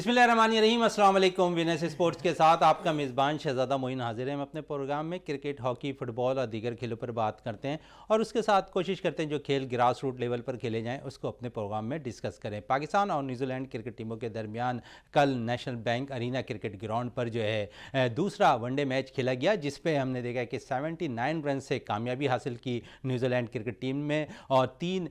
बिस्मिल्लाहिर्रहमानिर्रहीम, अस्सलाम वालेकुम। विनर्स स्पोर्ट्स के साथ आपका मेज़बान शहजादा मोइन हाजिर है। हम अपने प्रोग्राम में क्रिकेट, हॉकी, फुटबॉल और दीगर खेलों पर बात करते हैं और उसके साथ कोशिश करते हैं जो खेल ग्रास रूट लेवल पर खेले जाएं उसको अपने प्रोग्राम में डिस्कस करें। पाकिस्तान और न्यूजीलैंड क्रिकेट टीमों के दरमियान कल National Bank Arena cricket ground पर जो है दूसरा वनडे मैच खेला गया, जिसपे हमने देखा कि 79 रन से कामयाबी हासिल की न्यूजीलैंड क्रिकेट टीम में और 3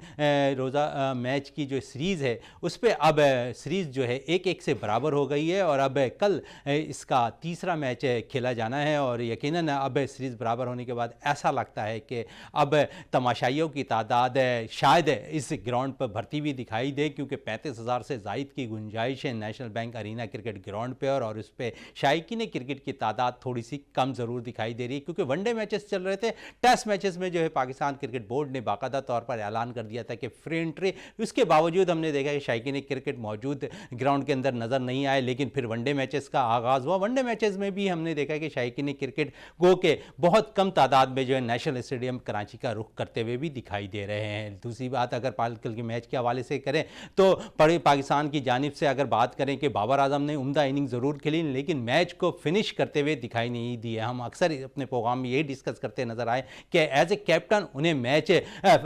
रोज़ा मैच की जो सीरीज़ है उस पर अब सीरीज़ जो है 1-1 से बराबर हो गई है और अब कल इसका तीसरा मैच खेला जाना है और यकीनन अब सीरीज़ बराबर होने के बाद ऐसा लगता है कि अब तमाशाइयों की तादाद शायद इस ग्राउंड पर भरती हुई दिखाई दे, क्योंकि 35,000 से ज़ायद की गुंजाइश है National Bank Arena cricket ground पर और उस पर शायकीन क्रिकेट की तादाद थोड़ी सी कम ज़रूर दिखाई दे रही है, क्योंकि वनडे मैचेस चल रहे थे। टेस्ट मैचेस में जो है पाकिस्तान क्रिकेट बोर्ड ने बाकायदा तौर पर ऐलान कर दिया था कि फ्री एंट्री, उसके बावजूद हमने देखा कि शायकीन क्रिकेट मौजूद ग्राउंड के अंदर नज़र नहीं आए। लेकिन फिर वनडे मैचेस का आगाज़ हुआ। वनडे मैचेस में भी हमने देखा कि शायकीन क्रिकेट गो के बहुत कम तादाद में जो है नेशनल स्टेडियम कराची का रुख करते हुए भी दिखाई दे रहे हैं। दूसरी बात, अगर कल के मैच के हवाले से करें तो पाकिस्तान की जानिब से अगर बात करें कि बाबर आजम ने उम्दा इनिंग ज़रूर खेली, लेकिन मैच को फिनिश करते हुए दिखाई नहीं दिए। हम अक्सर अपने प्रोग्राम में यही डिस्कस करते नजर आए कि एज ए कैप्टन उन्हें मैच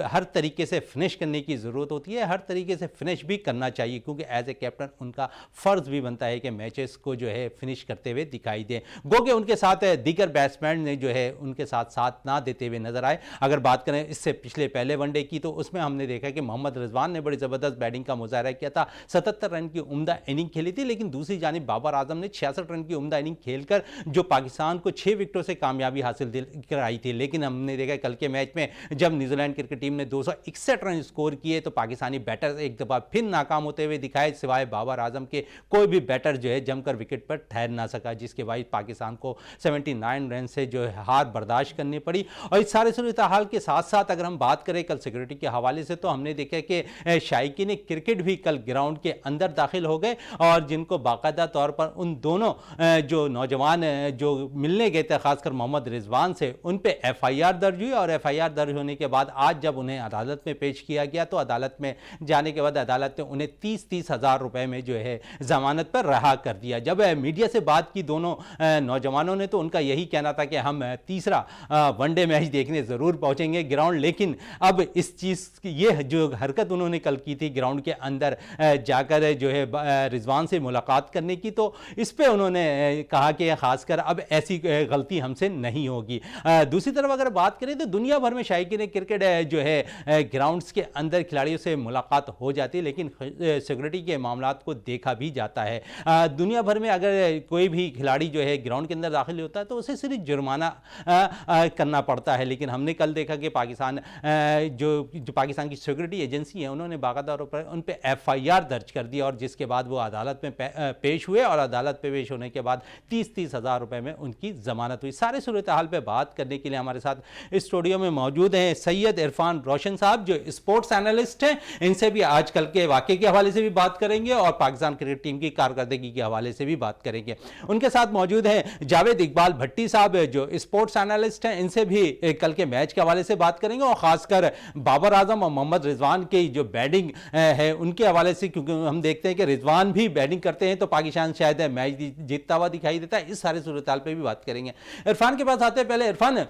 हर तरीके से फिनिश करने की ज़रूरत होती है, हर तरीके से फिनिश भी करना चाहिए, क्योंकि एज ए कैप्टन उनका फ़र्ज़ भी बनता है कि मैचेस को जो है फिनिश करते हुए दिखाई दें। गो के उनके साथ दीगर बैट्समैन ने जो है उनके साथ ना देते हुए नजर आए। अगर बात करें इससे पिछले पहले वनडे की तो उसमें हमने देखा कि मोहम्मद रिजवान ने बड़ी ज़बरदस्त बैटिंग का मुजाहरा किया था, 77 रन की उम्दा इनिंग खेली थी। लेकिन दूसरी जानिब बाबर आजम ने 66 रन की उम्दा इनिंग खेलकर जो पाकिस्तान को 6 विकेटों से कामयाबी हासिल कराई थी। लेकिन हमने देखा कल के मैच में जब न्यूजीलैंड क्रिकेट टीम ने 261 रन स्कोर किए तो पाकिस्तानी बैटर एक दफ़ा फिर नाकाम होते हुए दिखाए। सिवाय बाबर आजम के कोई भी बैटर जो है जमकर विकेट पर ठहर ना सका, जिसके बाद पाकिस्तान को 79 रन से जो है हार बर्दाश्त करनी पड़ी। और इस सारे सूरत हाल के साथ साथ अगर हम बात करें कल सिक्योरिटी के हवाले से, तो हमने देखा कि शायकीन क्रिकेट भी कल ग्राउंड के अंदर दाखिल हो गए और जिनको बाकायदा तौर पर उन दोनों जो नौजवान जो मिलने गए थे, खासकर मोहम्मद रिजवान से, उन पर FIR दर्ज हुई और FIR दर्ज होने के बाद आज जब उन्हें अदालत में पेश किया गया तो अदालत में जाने के बाद अदालत ने उन्हें 30-30 हज़ार रुपए में जो है जमानत पर रहा कर दिया। जब मीडिया से बात की दोनों नौजवानों ने तो उनका यही कहना था कि हम तीसरा वनडे मैच देखने ज़रूर पहुंचेंगे ग्राउंड। लेकिन अब इस चीज़ की ये जो हरकत उन्होंने कल की थी ग्राउंड के अंदर जाकर जो है रिजवान से मुलाकात करने की, तो इस पर उन्होंने कहा कि खासकर अब ऐसी गलती हमसे नहीं होगी। दूसरी तरफ अगर बात करें तो दुनिया भर में शायकीन क्रिकेट जो है ग्राउंड्स के अंदर खिलाड़ियों से मुलाकात हो जाती है, लेकिन सिक्योरिटी के मामलात को देखा भी जाता है। दुनिया भर में अगर कोई भी खिलाड़ी जो है ग्राउंड के अंदर दाखिल होता है तो उसे सिर्फ जुर्माना करना पड़ता है। लेकिन हमने कल देखा कि पाकिस्तान जो पाकिस्तान की सिक्योरिटी एजेंसी है उन्होंने बाकायदा तौर पर उन पर FIR दर्ज कर दिया और जिसके बाद वो अदालत में पेश हुए और अदालत पे पेश होने के बाद 30-30 हज़ार रुपये में उनकी जमानत हुई। सारे सूरत हाल पर बात करने के लिए हमारे साथ स्टूडियो में मौजूद हैं सैयद इरफान रोशन साहब, जो स्पोर्ट्स एनालिस्ट हैं। इनसे भी आजकल के वाक़े के हवाले से भी बात करेंगे और पाकिस्तान क्रिकेट टीम की कारकर्दगी के हवाले से भी बात करेंगे। उनके साथ मौजूद हैं जावेद इकबाल भट्टी साहब, जो स्पोर्ट्स एनालिस्ट हैं। इनसे भी कल के मैच के हवाले से बात करेंगे और खासकर बाबर आजम और मोहम्मद रिजवान की जो बैटिंग है उनके हवाले से, क्योंकि हम देखते हैं कि रिजवान भी बैटिंग करते हैं तो पाकिस्तान शायद मैच जीतता हुआ दिखाई देता है। इस सारे सूरत हाल पर भी बात करेंगे। इरफान के पास आते हैं। पहले इरफान,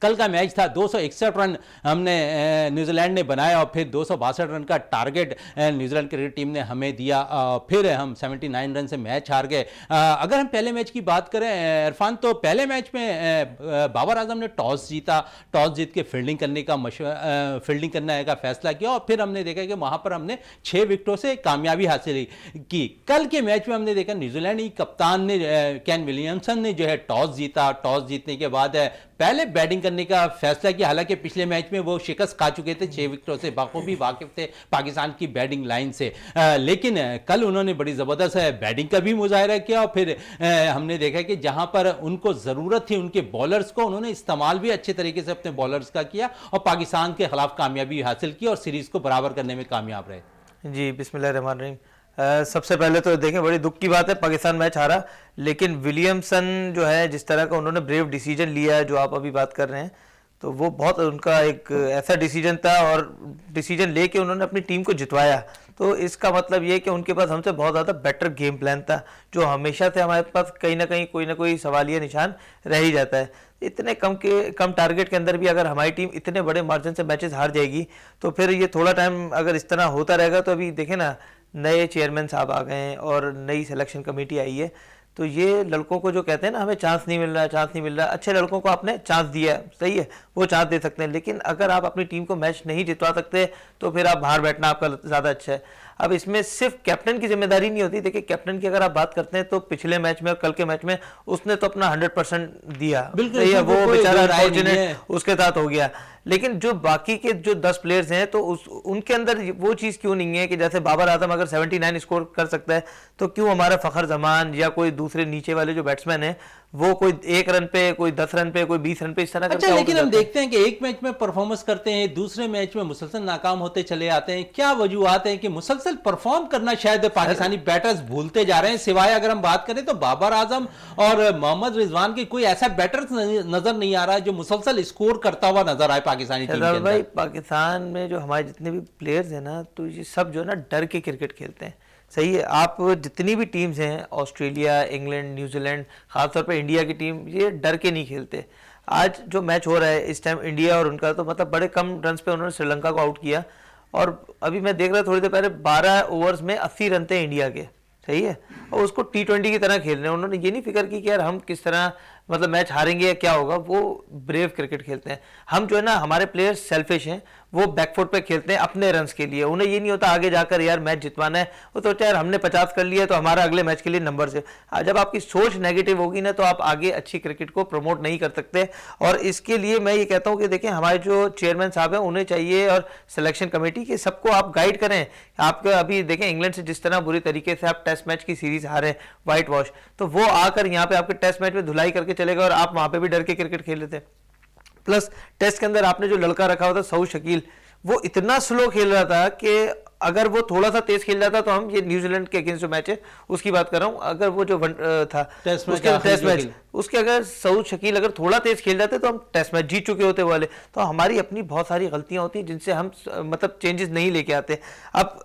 कल का मैच था, 261 रन हमने न्यूजीलैंड ने बनाया और फिर 262 रन का टारगेट न्यूजीलैंड क्रिकेट टीम ने हमें दिया, फिर हम 79 रन से मैच हार गए। अगर हम पहले मैच की बात करें इरफान, तो पहले मैच में बाबर आजम ने टॉस जीता, टॉस जीत के फील्डिंग करने का फैसला किया और फिर हमने देखा कि वहाँ पर हमने 6 विकेटों से कामयाबी हासिल की। कल के मैच में हमने देखा न्यूजीलैंड की कप्तान ने केन विलियमसन ने जो है टॉस जीता, टॉस जीतने के बाद पहले बैटिंग करने का फैसला किया। हालांकि पिछले मैच में वो शिकस्त खा चुके थे 6 विकेटों से, बखूबी वाकिफ थे पाकिस्तान की बैटिंग लाइन से, लेकिन कल उन्होंने बड़ी ज़बरदस्त बैटिंग का भी मुजाहरा किया और फिर हमने देखा कि जहां पर उनको ज़रूरत थी उनके बॉलर्स को, उन्होंने इस्तेमाल भी अच्छे तरीके से अपने बॉलर्स का किया और पाकिस्तान के खिलाफ कामयाबी हासिल की और सीरीज़ को बराबर करने में कामयाब रहे। जी, बिस्मिल्लाहिर्रहमानिर्रहीम। सबसे पहले तो देखें, बड़ी दुख की बात है पाकिस्तान मैच हारा, लेकिन विलियमसन जो है जिस तरह का उन्होंने ब्रेव डिसीजन लिया है जो आप अभी बात कर रहे हैं, तो वो बहुत उनका एक ऐसा डिसीजन था और डिसीजन लेके उन्होंने अपनी टीम को जितवाया। तो इसका मतलब ये कि उनके पास हमसे बहुत ज़्यादा बेटर गेम प्लान था, जो हमेशा से हमारे पास कहीं ना कोई सवालिया निशान रह ही जाता है। इतने कम टारगेट के अंदर भी अगर हमारी टीम इतने बड़े मार्जिन से मैचेस हार जाएगी तो फिर ये थोड़ा टाइम अगर इस तरह होता रहेगा तो अभी देखें ना, नए चेयरमैन साहब आ गए हैं और नई सिलेक्शन कमेटी आई है, तो ये लड़कों को जो कहते हैं ना हमें चांस नहीं मिल रहा, अच्छे लड़कों को आपने चांस दिया है, सही है, वो चांस दे सकते हैं, लेकिन अगर आप अपनी टीम को मैच नहीं जितवा सकते तो फिर आप बाहर बैठना आपका ज़्यादा अच्छा है। अब इसमें सिर्फ कैप्टन की जिम्मेदारी नहीं होती। देखिए कैप्टन की अगर आप बात करते हैं तो पिछले मैच में और कल के मैच में उसने तो अपना 100% दिया, बिल्कुल, सही है, वो बेचारा अनफॉर्चुनेट उसके साथ हो गया। लेकिन जो बाकी के जो 10 प्लेयर्स हैं तो उनके अंदर वो चीज़ क्यों नहीं है कि जैसे बाबर आजम अगर 79 स्कोर कर सकता है तो क्यों हमारा फखर जमान या कोई दूसरे नीचे वाले जो बैट्समैन हैं वो कोई 1 रन पे, कोई 10 रन पे, कोई 20 रन पे इस तरह अच्छा, लेकिन हम देखते हैं कि एक मैच में परफॉर्मेंस करते हैं, दूसरे मैच में मुसलसल नाकाम होते चले आते हैं। क्या वजूहत है कि मुसलसल परफॉर्म करना शायद पाकिस्तानी बैटर्स भूलते जा रहे हैं? सिवाय अगर हम बात करें तो बाबर आजम और मोहम्मद रिजवान की कोई ऐसा बैटर नजर नहीं आ रहा है जो मुसलसल स्कोर करता हुआ नजर आए पाकिस्तानी टीम के अंदर। भाई पाकिस्तान में जो हमारे जितने भी प्लेयर्स हैं ना, तो ये सब जो है ना डर के क्रिकेट खेलते हैं, सही है। आप जितनी भी टीम्स हैं, ऑस्ट्रेलिया, इंग्लैंड, न्यूजीलैंड, खासतौर पे इंडिया की टीम, ये डर के नहीं खेलते। आज जो मैच हो रहा है इस टाइम इंडिया और उनका, तो मतलब बड़े कम रन पे उन्होंने श्रीलंका को आउट किया और अभी मैं देख रहा थोड़ी देर पहले 12 ओवर्स में 80 रन थे इंडिया के, सही है, और उसको T20 की तरह खेल रहे हैं। उन्होंने ये नहीं फिक्र की कि यार हम किस तरह मतलब मैच हारेंगे या क्या होगा, वो ब्रेव क्रिकेट खेलते हैं। हम जो है ना, हमारे प्लेयर्स सेल्फिश हैं, वो बैकफुट पे खेलते हैं अपने रन्स के लिए, उन्हें ये नहीं होता आगे जाकर यार मैच जितवाना है, वो सोचता है यार हमने 50 कर लिया तो हमारा अगले मैच के लिए नंबर से। जब आपकी सोच नेगेटिव होगी ना तो आप आगे अच्छी क्रिकेट को प्रमोट नहीं कर सकते। और इसके लिए मैं ये कहता हूँ कि देखें हमारे जो चेयरमैन साहब हैं उन्हें चाहिए और सिलेक्शन कमेटी के सबको आप गाइड करें। आपके अभी देखें इंग्लैंड से जिस तरह बुरी तरीके से आप टेस्ट मैच की सीरीज हारे, व्हाइट वॉश, तो वो आकर यहाँ पे आपके टेस्ट मैच में धुलाई करके चलेगा और आप वहां पे भी डर के क्रिकेट खेल लेते। प्लस टेस्ट के अंदर आपने जो लड़का रखा हुआ था सऊद शकील, वो इतना स्लो खेल रहा था कि अगर वो थोड़ा सा तेज खेल जाता तो हम, ये न्यूजीलैंड के अगेंस्ट जो मैच है उसकी बात कर रहा हूं, अगर वो जो था टेस्ट मैच उसके अगर सऊद शकील अगर थोड़ा तेज खेल जाते तो हम टेस्ट मैच जीत चुके होते वाले। तो हमारी अपनी बहुत सारी गलतियां होती हैं जिनसे हम मतलब चेंजेस नहीं लेके आते। अब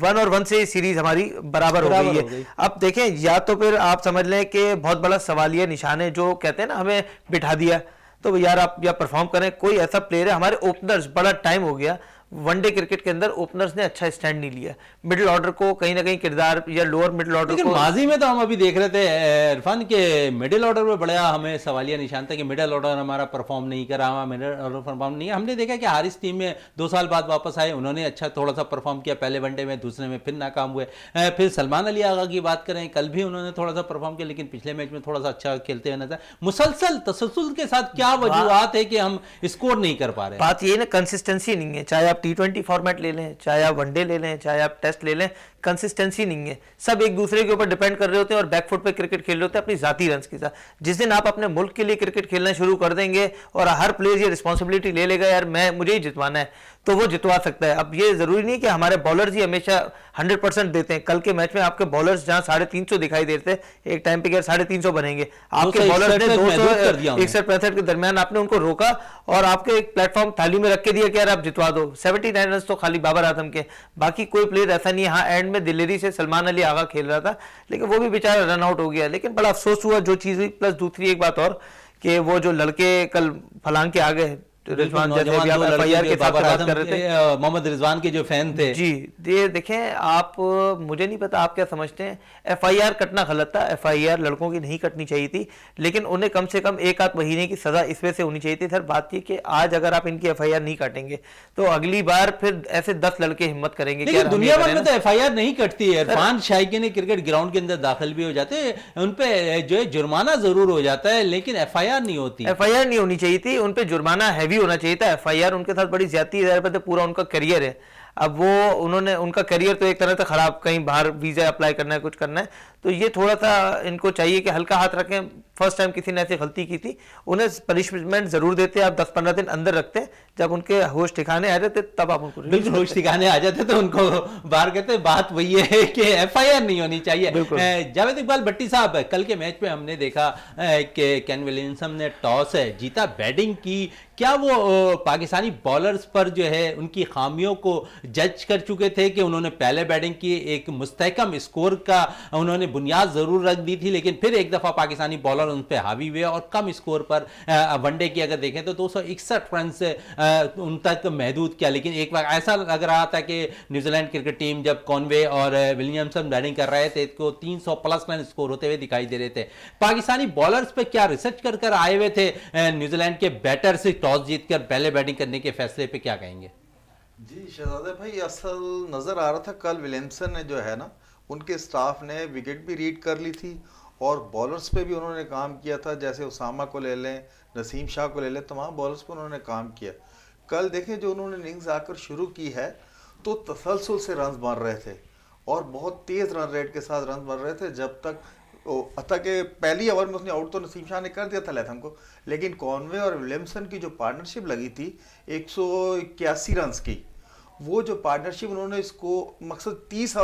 1 और 1 से सीरीज हमारी बराबर हो गई है। अब देखें, या तो फिर आप समझ लें कि बहुत बड़ा सवालिया निशान है जो कहते हैं ना हमें बिठा दिया, तो यार आप या परफॉर्म करें। कोई ऐसा प्लेयर है, हमारे ओपनर्स, बड़ा टाइम हो गया वनडे क्रिकेट के अंदर ओपनर्स ने अच्छा स्टैंड नहीं लिया। मिडिल ऑर्डर को कहीं ना कहीं किरदार, या लोअर मिडिल ऑर्डर को, माजी में तो हम अभी देख रहे थे इरफान के मिडिल ऑर्डर में बड़ा हमें सवालिया निशान था कि मिडिल ऑर्डर हमारा परफॉर्म नहीं कर रहा, मिडिल ऑर्डर परफॉर्म नहीं है। हमने देखा कि हारिस टीम में 2 साल बाद वापस आए, उन्होंने अच्छा थोड़ा सा परफॉर्म किया, पहले वनडे में, दूसरे में फिर नाकाम हुए। फिर सलमान अली आगा की बात करें, कल भी उन्होंने थोड़ा सा परफॉर्म किया लेकिन पिछले मैच में थोड़ा सा अच्छा खेलते हुए नजर। मुसलसल तसलसल के साथ क्या वजूहत है कि हम स्कोर नहीं कर पा रहे? बात ये ना, कंसिस्टेंसी नहीं है। चाहे आप T20 फॉर्मेट ले लें, चाहे आप वनडे ले लें, चाहे आप टेस्ट ले लें, कंसिस्टेंसी नहीं है। सब एक दूसरे के ऊपर डिपेंड कर रहे होते हैं और बैकफुट पे क्रिकेट खेल रहे होते हैं अपनी जाती रन्स के साथ। जिस दिन आप अपने मुल्क के लिए क्रिकेट खेलना शुरू कर देंगे और हर प्लेयर ये रिस्पॉन्सिबिलिटी ले लेगा यार मुझे ही जितवाना है, तो वो जितवा सकता है। अब ये जरूरी नहीं कि हमारे बॉलर्स ही हमेशा 100% देते हैं। कल के मैच में आपके बॉलर्स जहां 350 दिखाई देते थे, एक टाइम पे 350 बनेंगे, आपके बॉलर्स ने 261 के दरमियान आपने उनको रोका और आपके एक प्लेटफॉर्म थाली में रख के दिया कि यार आप जितवा दो। 79 रन तो खाली बाबर आजम के, बाकी कोई प्लेयर ऐसा नहीं है। हाँ, एंड में दिल्ली से सलमान अली आगा खेल रहा था लेकिन वो भी बेचारा रन आउट हो गया, लेकिन बड़ा अफसोस हुआ जो चीज हुई। प्लस दूसरी एक बात और कि वो जो लड़के कल फलांग के आ गए, रिजवान, जैसे भी आप FIR के साथ बात कर रहे थे, मोहम्मद रिजवान के जो फैन थे जी, ये देखें आप, मुझे नहीं पता आप क्या समझते हैं, FIR कटना गलत था। FIR लड़कों की नहीं कटनी चाहिए थी, लेकिन उन्हें कम से कम 1 आध महीने की सजा इस वजह से होनी चाहिए थी। सर बात ये कि आज अगर आप इनकी FIR नहीं काटेंगे तो अगली बार फिर ऐसे 10 लड़के हिम्मत करेंगे। लेकिन दुनिया भर में तो FIR नहीं कटती है। इरफान शाइकी ने क्रिकेट ग्राउंड के अंदर दाखिल भी हो जाते हैं, उनपे जो है जुर्माना जरूर हो जाता है लेकिन FIR नहीं होती। FIR नहीं होनी चाहिए थी, उनपे जुर्माना हैवी होना चाहिए था। FIR उनके साथ बड़ी ज्यादती है, पूरा उनका करियर है। अब वो उन्होंने, उनका करियर तो एक तरह से खराब, कहीं बाहर वीजा अप्लाई करना है, कुछ करना है, तो ये थोड़ा सा इनको चाहिए कि हल्का हाथ रखें। फर्स्ट टाइम किसी ने ऐसी गलती की थी, उन्हें पनिशमेंट जरूर देते, आप 10-15 दिन अंदर रखते हैं, जब उनके होश ठिकाने आ जाते तब आप उनको बिल्कुल होश ठिकाने आ जाते तो उनको बाहर करते। बात वही है कि एफआईआर नहीं होनी चाहिए। जावेद इकबाल भट्टी साहब, कल के मैच में हमने देखा कि केन विलियमसन ने टॉस जीता, बैटिंग की। क्या वो पाकिस्तानी बॉलर्स पर जो है उनकी खामियों को जज कर चुके थे कि उन्होंने पहले बैटिंग की, एक मुस्तहकम स्कोर का उन्होंने बुनियाद जरूर रख दी थी, लेकिन फिर एक दफा पाकिस्तानी बॉलर उन पर हावी हुए और कम स्कोर पर वनडे की अगर देखें तो 261 रन से उन तक महदूद किया। लेकिन एक बार ऐसा लग रहा था कि न्यूजीलैंड क्रिकेट टीम जब कॉनवे और विलियमसन बैटिंग कर रहे थे तो 300 प्लस रन स्कोर होते हुए दिखाई दे रहे थे। पाकिस्तानी बॉलर्स पे क्या रिसर्च कर आए हुए थे न्यूजीलैंड के बैटर से टॉस जीतकर पहले बैटिंग करने के फैसले पे क्या कहेंगे? जी शहजादे भाई, असल नज़र आ रहा था कल विलियमसन ने जो है ना, उनके स्टाफ ने विकेट भी रीड कर ली थी और बॉलर्स पे भी उन्होंने काम किया था। जैसे उसामा को ले लें, नसीम शाह को ले लें, तमाम बॉलर्स पे उन्होंने काम किया। कल देखें जो उन्होंने इनिंग्स आकर शुरू की है तो तसलसल से रन बन रहे थे और बहुत तेज़ रन रेट के साथ रन बन रहे थे, जब तक अतः के पहली ओवर में उसने आउट तो नसीम शाह ने कर दिया था लैथम को, लेकिन कॉनवे और विलियमसन की जो पार्टनरशिप लगी थी 181 रन की, वो जो पार्टनरशिप उन्होंने इसको मकसद 30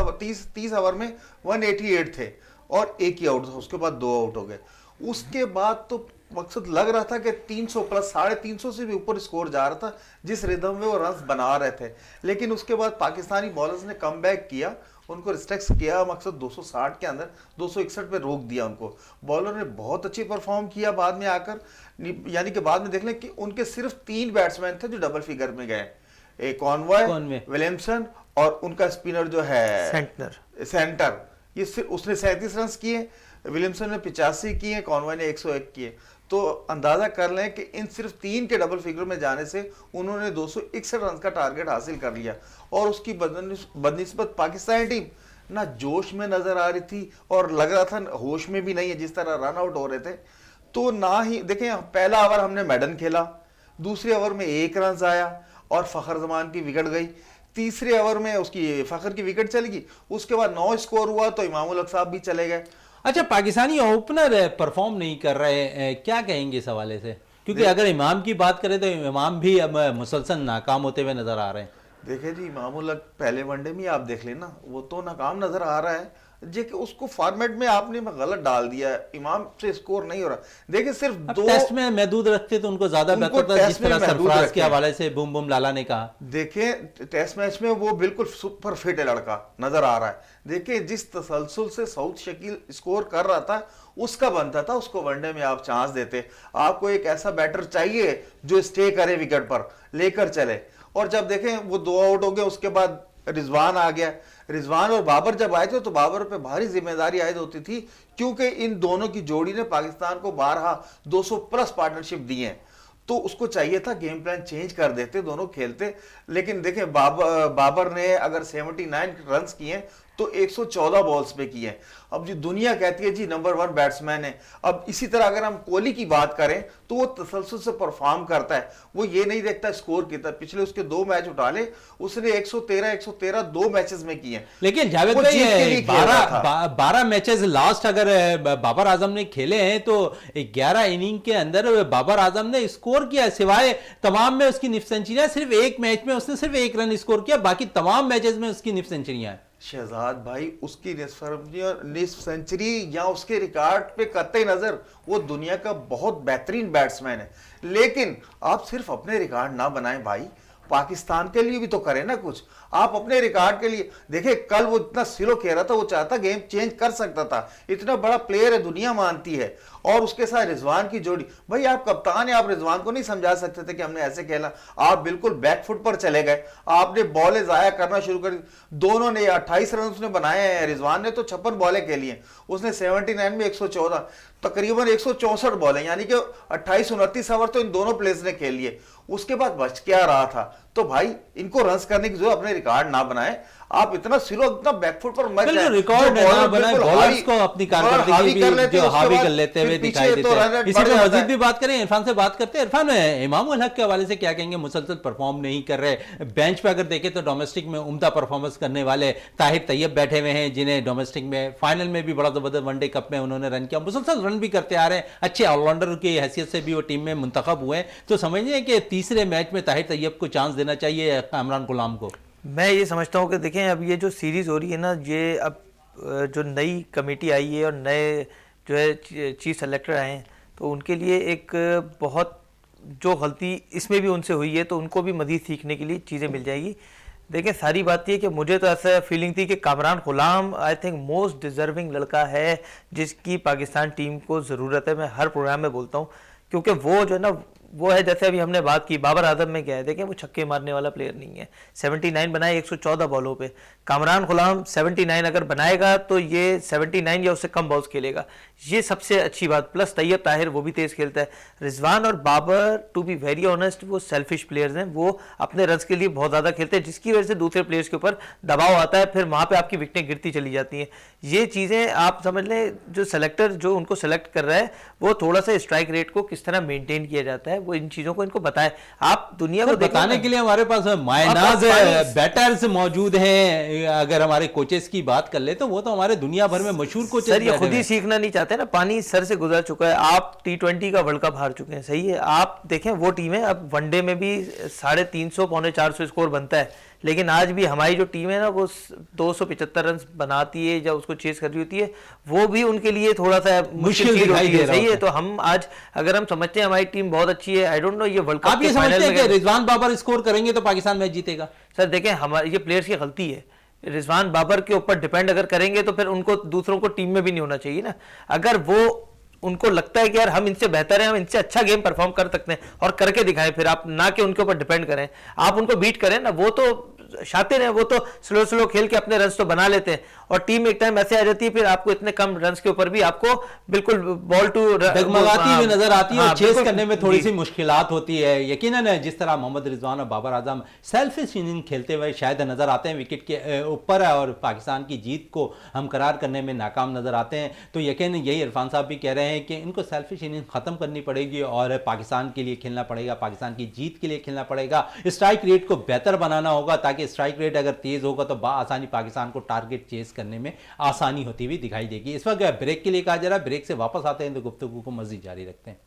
ओवर में 188 थे और एक ही आउट था, उसके बाद 2 आउट हो गए। उसके बाद तो मकसद लग रहा था कि 300 प्लस 350 से भी ऊपर स्कोर जा रहा था जिस रिदम में वो रन बना रहे थे। लेकिन उसके बाद पाकिस्तानी बॉलर्स ने कम बैक किया, उनको रिस्ट्रिक्ट किया, मकसद 260 के अंदर 261 पे रोक दिया उनको। बॉलर ने बहुत अच्छी परफॉर्म किया बाद में आकर, यानी कि बाद में देख लें कि उनके सिर्फ 3 बैट्समैन थे जो डबल फिगर में गए, एक कॉनवे, विलियमसन और उनका स्पिनर जो है सेंटर, ये सिर्फ उसने 37 रन किए, विलियमसन ने 85 किए, कॉनवे ने 101 किए। तो अंदाजा कर लें कि इन सिर्फ 3 के डबल फिगर में जाने से उन्होंने 261 रन का टारगेट हासिल कर लिया। और उसकी बदनिस्बत पाकिस्तानी टीम ना जोश में नजर आ रही थी और लग रहा था होश में भी नहीं है जिस तरह रन आउट हो रहे थे। तो ना ही देखें, पहला ओवर हमने मैडन खेला, दूसरे ओवर में 1 रन आया और फखर जमान की विकेट गई, तीसरे ओवर में उसकी फखर की विकेट चली गई, उसके बाद 9 स्कोर हुआ तो इमामुल हक साहब भी चले गए। अच्छा, पाकिस्तानी ओपनर परफॉर्म नहीं कर रहे, क्या कहेंगे इस हवाले से? क्योंकि अगर इमाम की बात करें तो इमाम भी अब मुसलसल नाकाम होते हुए नजर आ रहे हैं। देखिए जी, इमामुल हक पहले वनडे में आप देख लेना, वो तो नाकाम नजर आ रहा है जी कि उसको फॉर्मेट में आपने गलत डाल दिया है, इमाम से स्कोर नहीं हो रहा। देखिए सिर्फ 2 टेस्ट में महदूद रखते तो उनको ज्यादा बेहतर था, जिस तरह सरफराज के हवाले से बूम बूम लाला ने कहा। देखिए टेस्ट मैच में वो बिल्कुल सुपर फिट है लड़का, नजर आ रहा है। देखिए जिस तसलसल से साउथ शकील स्कोर कर रहा था, उसका बनता था उसको वनडे में आप चांस देते। आपको एक ऐसा बैटर चाहिए जो स्टे करे, विकेट पर लेकर चले। और जब देखें वो 2 आउट हो गए, उसके बाद रिजवान आ गया। रिजवान और बाबर जब आए थे तो बाबर पे भारी जिम्मेदारी आयद होती थी, क्योंकि इन दोनों की जोड़ी ने पाकिस्तान को 12 200 प्लस पार्टनरशिप दी है। तो उसको चाहिए था गेम प्लान चेंज कर देते, दोनों खेलते। लेकिन देखें बाबर ने अगर 79 रन किए तो 114 बॉल्स पे किए। अब जी दुनिया कहती है जी नंबर 1 बैट्समैन है। अब इसी तरह अगर हम कोहली की बात करें तो वो तसलसल से परफॉर्म करता है, वो ये नहीं देखता स्कोर कितना। पिछले उसके 2 मैच उठा ले, उसने 113 2 मैचेस में किए। लेकिन जावेद भाई 12 मैचेस लास्ट अगर बाबर आजम ने खेले हैं तो 11 इनिंग के अंदर बाबर आजम ने स्कोर किया, सिवाय तमाम में उसकी निफ सेंचुरियां, सिर्फ एक मैच में उसने सिर्फ 1 रन स्कोर किया, बाकी तमाम मैचेस में उसकी निफ सेंचुरियां हैं। शहजाद भाई, उसकी निस्फ सेंचुरी या उसके रिकॉर्ड पे कतई नजर, वो दुनिया का बहुत बेहतरीन बैट्समैन है। लेकिन आप सिर्फ अपने रिकॉर्ड ना बनाएं भाई, पाकिस्तान के लिए भी तो करें ना कुछ। आप अपने रिकॉर्ड के लिए देखिए, कल वो इतना स्लो खेल रहा था, वो चाहता गेम चेंज कर सकता था, इतना बड़ा प्लेयर है, दुनिया मानती है। और उसके साथ रिजवान की जोड़ी, भाई आप कप्तान है, आप रिजवान को नहीं समझा सकते थे कि हमने ऐसे खेला? आप बिल्कुल बैकफुट पर चले गए, आपने बॉलें जाया करना शुरू कर दी। दोनों ने 28 रन उसने बनाए हैं, रिजवान ने तो 56 बॉलें खेली हैं, उसने 79 में 114, तकरीबन 164 बॉलें, यानी कि 28-29 ओवर तो इन दोनों प्लेयर्स ने खेल लिए। उसके बाद बच क्या रहा था? तो भाई इनको रन्स करने की जरूरत, अपने रिकॉर्ड ना बनाए। आप इतना स्लो, इतना बैकफुट पर मत जाए। रिकॉर्ड बनाए बॉलर्स को अपनी कारकर्दगी भी जो हावी कर लेते हुए दिखाई देते हैं। इसी पे मजीद भी बात करें, इरफान से बात करते हैं। इरफान, इमाम उल हक के हवाले से क्या कहेंगे? मुसलसल परफॉर्म नहीं कर रहे, बेंच पे अगर देखें तो डोमेस्टिक में उम्दा परफॉर्मेंस करने वाले ताहिर तैयब बैठे हुए हैं, जिन्हें डोमेस्टिक में फाइनल में भी बड़ा जबरदस्त वनडे कप में उन्होंने रन किया, मुसलसल रन भी करते आ रहे हैं, अच्छे ऑलराउंडर की हैसियत से भी वो टीम में मुंतखब हुए हैं। तो समझिए कि तीसरे मैच में ताहिर तैयब को चांस देना चाहिए कामरान गुलाम को। मैं ये समझता हूँ कि देखें, अब ये जो सीरीज़ हो रही है ना, ये अब जो नई कमेटी आई है और नए जो है चीफ सेलेक्टर आए हैं, तो उनके लिए एक बहुत जो गलती इसमें भी उनसे हुई है तो उनको भी मज़ीद सीखने के लिए चीज़ें मिल जाएगी। देखिए, सारी बात ये कि मुझे तो ऐसा फीलिंग थी कि कामरान गुलाम आई थिंक मोस्ट डिज़र्विंग लड़का है जिसकी पाकिस्तान टीम को ज़रूरत है। मैं हर प्रोग्राम में बोलता हूँ, क्योंकि वो जो है ना, वो है जैसे अभी हमने बात की बाबर आजम में क्या है, देखें वो छक्के मारने वाला प्लेयर नहीं है। 79 बनाए 114 बॉलों पे। कामरान गुलाम 79 अगर बनाएगा तो ये 79 या उससे कम बॉल्स खेलेगा, ये सबसे अच्छी बात। प्लस तैयब ताहिर वो भी तेज़ खेलता है। रिजवान और Babar, to be very honest, वो सेल्फिश प्लेयर्स हैं, वो अपने रन्स के लिए बहुत ज़्यादा खेलते हैं, जिसकी वजह से दूसरे प्लेयर्स के ऊपर दबाव आता है, फिर वहाँ पर आपकी विकेटें गिरती चली जाती हैं। ये चीज़ें आप समझ लें, जो सेलेक्टर जो उनको सेलेक्ट कर रहा है वो थोड़ा सा स्ट्राइक रेट को किस तरह मेनटेन किया जाता है, वो इन चीजों को इनको बताए। आप दुनिया को बताने के लिए हमारे पास मायनाज बैटर्स मौजूद हैं। अगर हमारे कोचेस की बात कर ले तो वो तो हमारे दुनिया भर में मशहूर कोचेस। सर, ये खुद ही सीखना नहीं चाहते ना, पानी सर से गुजर चुका है। आप T20 का वर्ल्ड कप हार चुके हैं, सही है। आप देखें वो टीम है, अब वनडे में भी 350 पौने 400 स्कोर बनता है, लेकिन आज भी हमारी जो टीम है ना, वो 275 रन बनाती है या उसको चेस कर रही होती है, वो भी उनके लिए थोड़ा सा मुश्किल होती है, सही है। तो हम आज अगर हम समझते हैं हमारी टीम बहुत अच्छी है, आई डोंट नो ये वर्ल्ड कप आप ये समझते हैं कि रिजवान बाबर स्कोर करेंगे तो पाकिस्तान मैच जीतेगा? सर देखें, हमारे ये प्लेयर्स की गलती है। रिजवान बाबर के ऊपर डिपेंड अगर करेंगे तो फिर उनको दूसरों को टीम में भी नहीं होना चाहिए ना। अगर वो उनको लगता है कि यार हम इनसे बेहतर हैं, हम इनसे अच्छा गेम परफॉर्म कर सकते हैं और करके दिखाएं, फिर आप ना कि उनके ऊपर डिपेंड करें, आप उनको बीट करें ना। वो तो शातिर हैं, वो तो स्लो खेल के अपने रन्स तो बना लेते हैं और टीम एक टाइम ऐसे आ जाती है, फिर आपको इतने कम रन्स के ऊपर भी आपको बिल्कुल बॉल टू डगमगाती हुई नजर आती है और चेस करने में थोड़ी सी मुश्किलात होती है। यकीनन जिस तरह मोहम्मद रिजवान और बाबर आजम सेल्फिश इनिंग खेलते हुए शायद नजर आते हैं विकेट के ऊपर और पाकिस्तान की जीत को हमकरार करने में नाकाम नजर आते हैं, तो यकीन यही इरफान साहब भी कह रहे हैं कि इनको सेल्फिश इनिंग खत्म करनी पड़ेगी और पाकिस्तान के लिए खेलना पड़ेगा, पाकिस्तान की जीत के लिए खेलना पड़ेगा। स्ट्राइक रेट को बेहतर बनाना होगा ताकि स्ट्राइक रेट अगर तेज होगा तो आसानी पाकिस्तान को टारगेट चेस करने में आसानी होती हुई दिखाई देगी। इस वक्त ब्रेक के लिए कहा जा रहा है, ब्रेक से वापस आते हैं तो गुफ्तगू को मज़ीद जारी रखते हैं।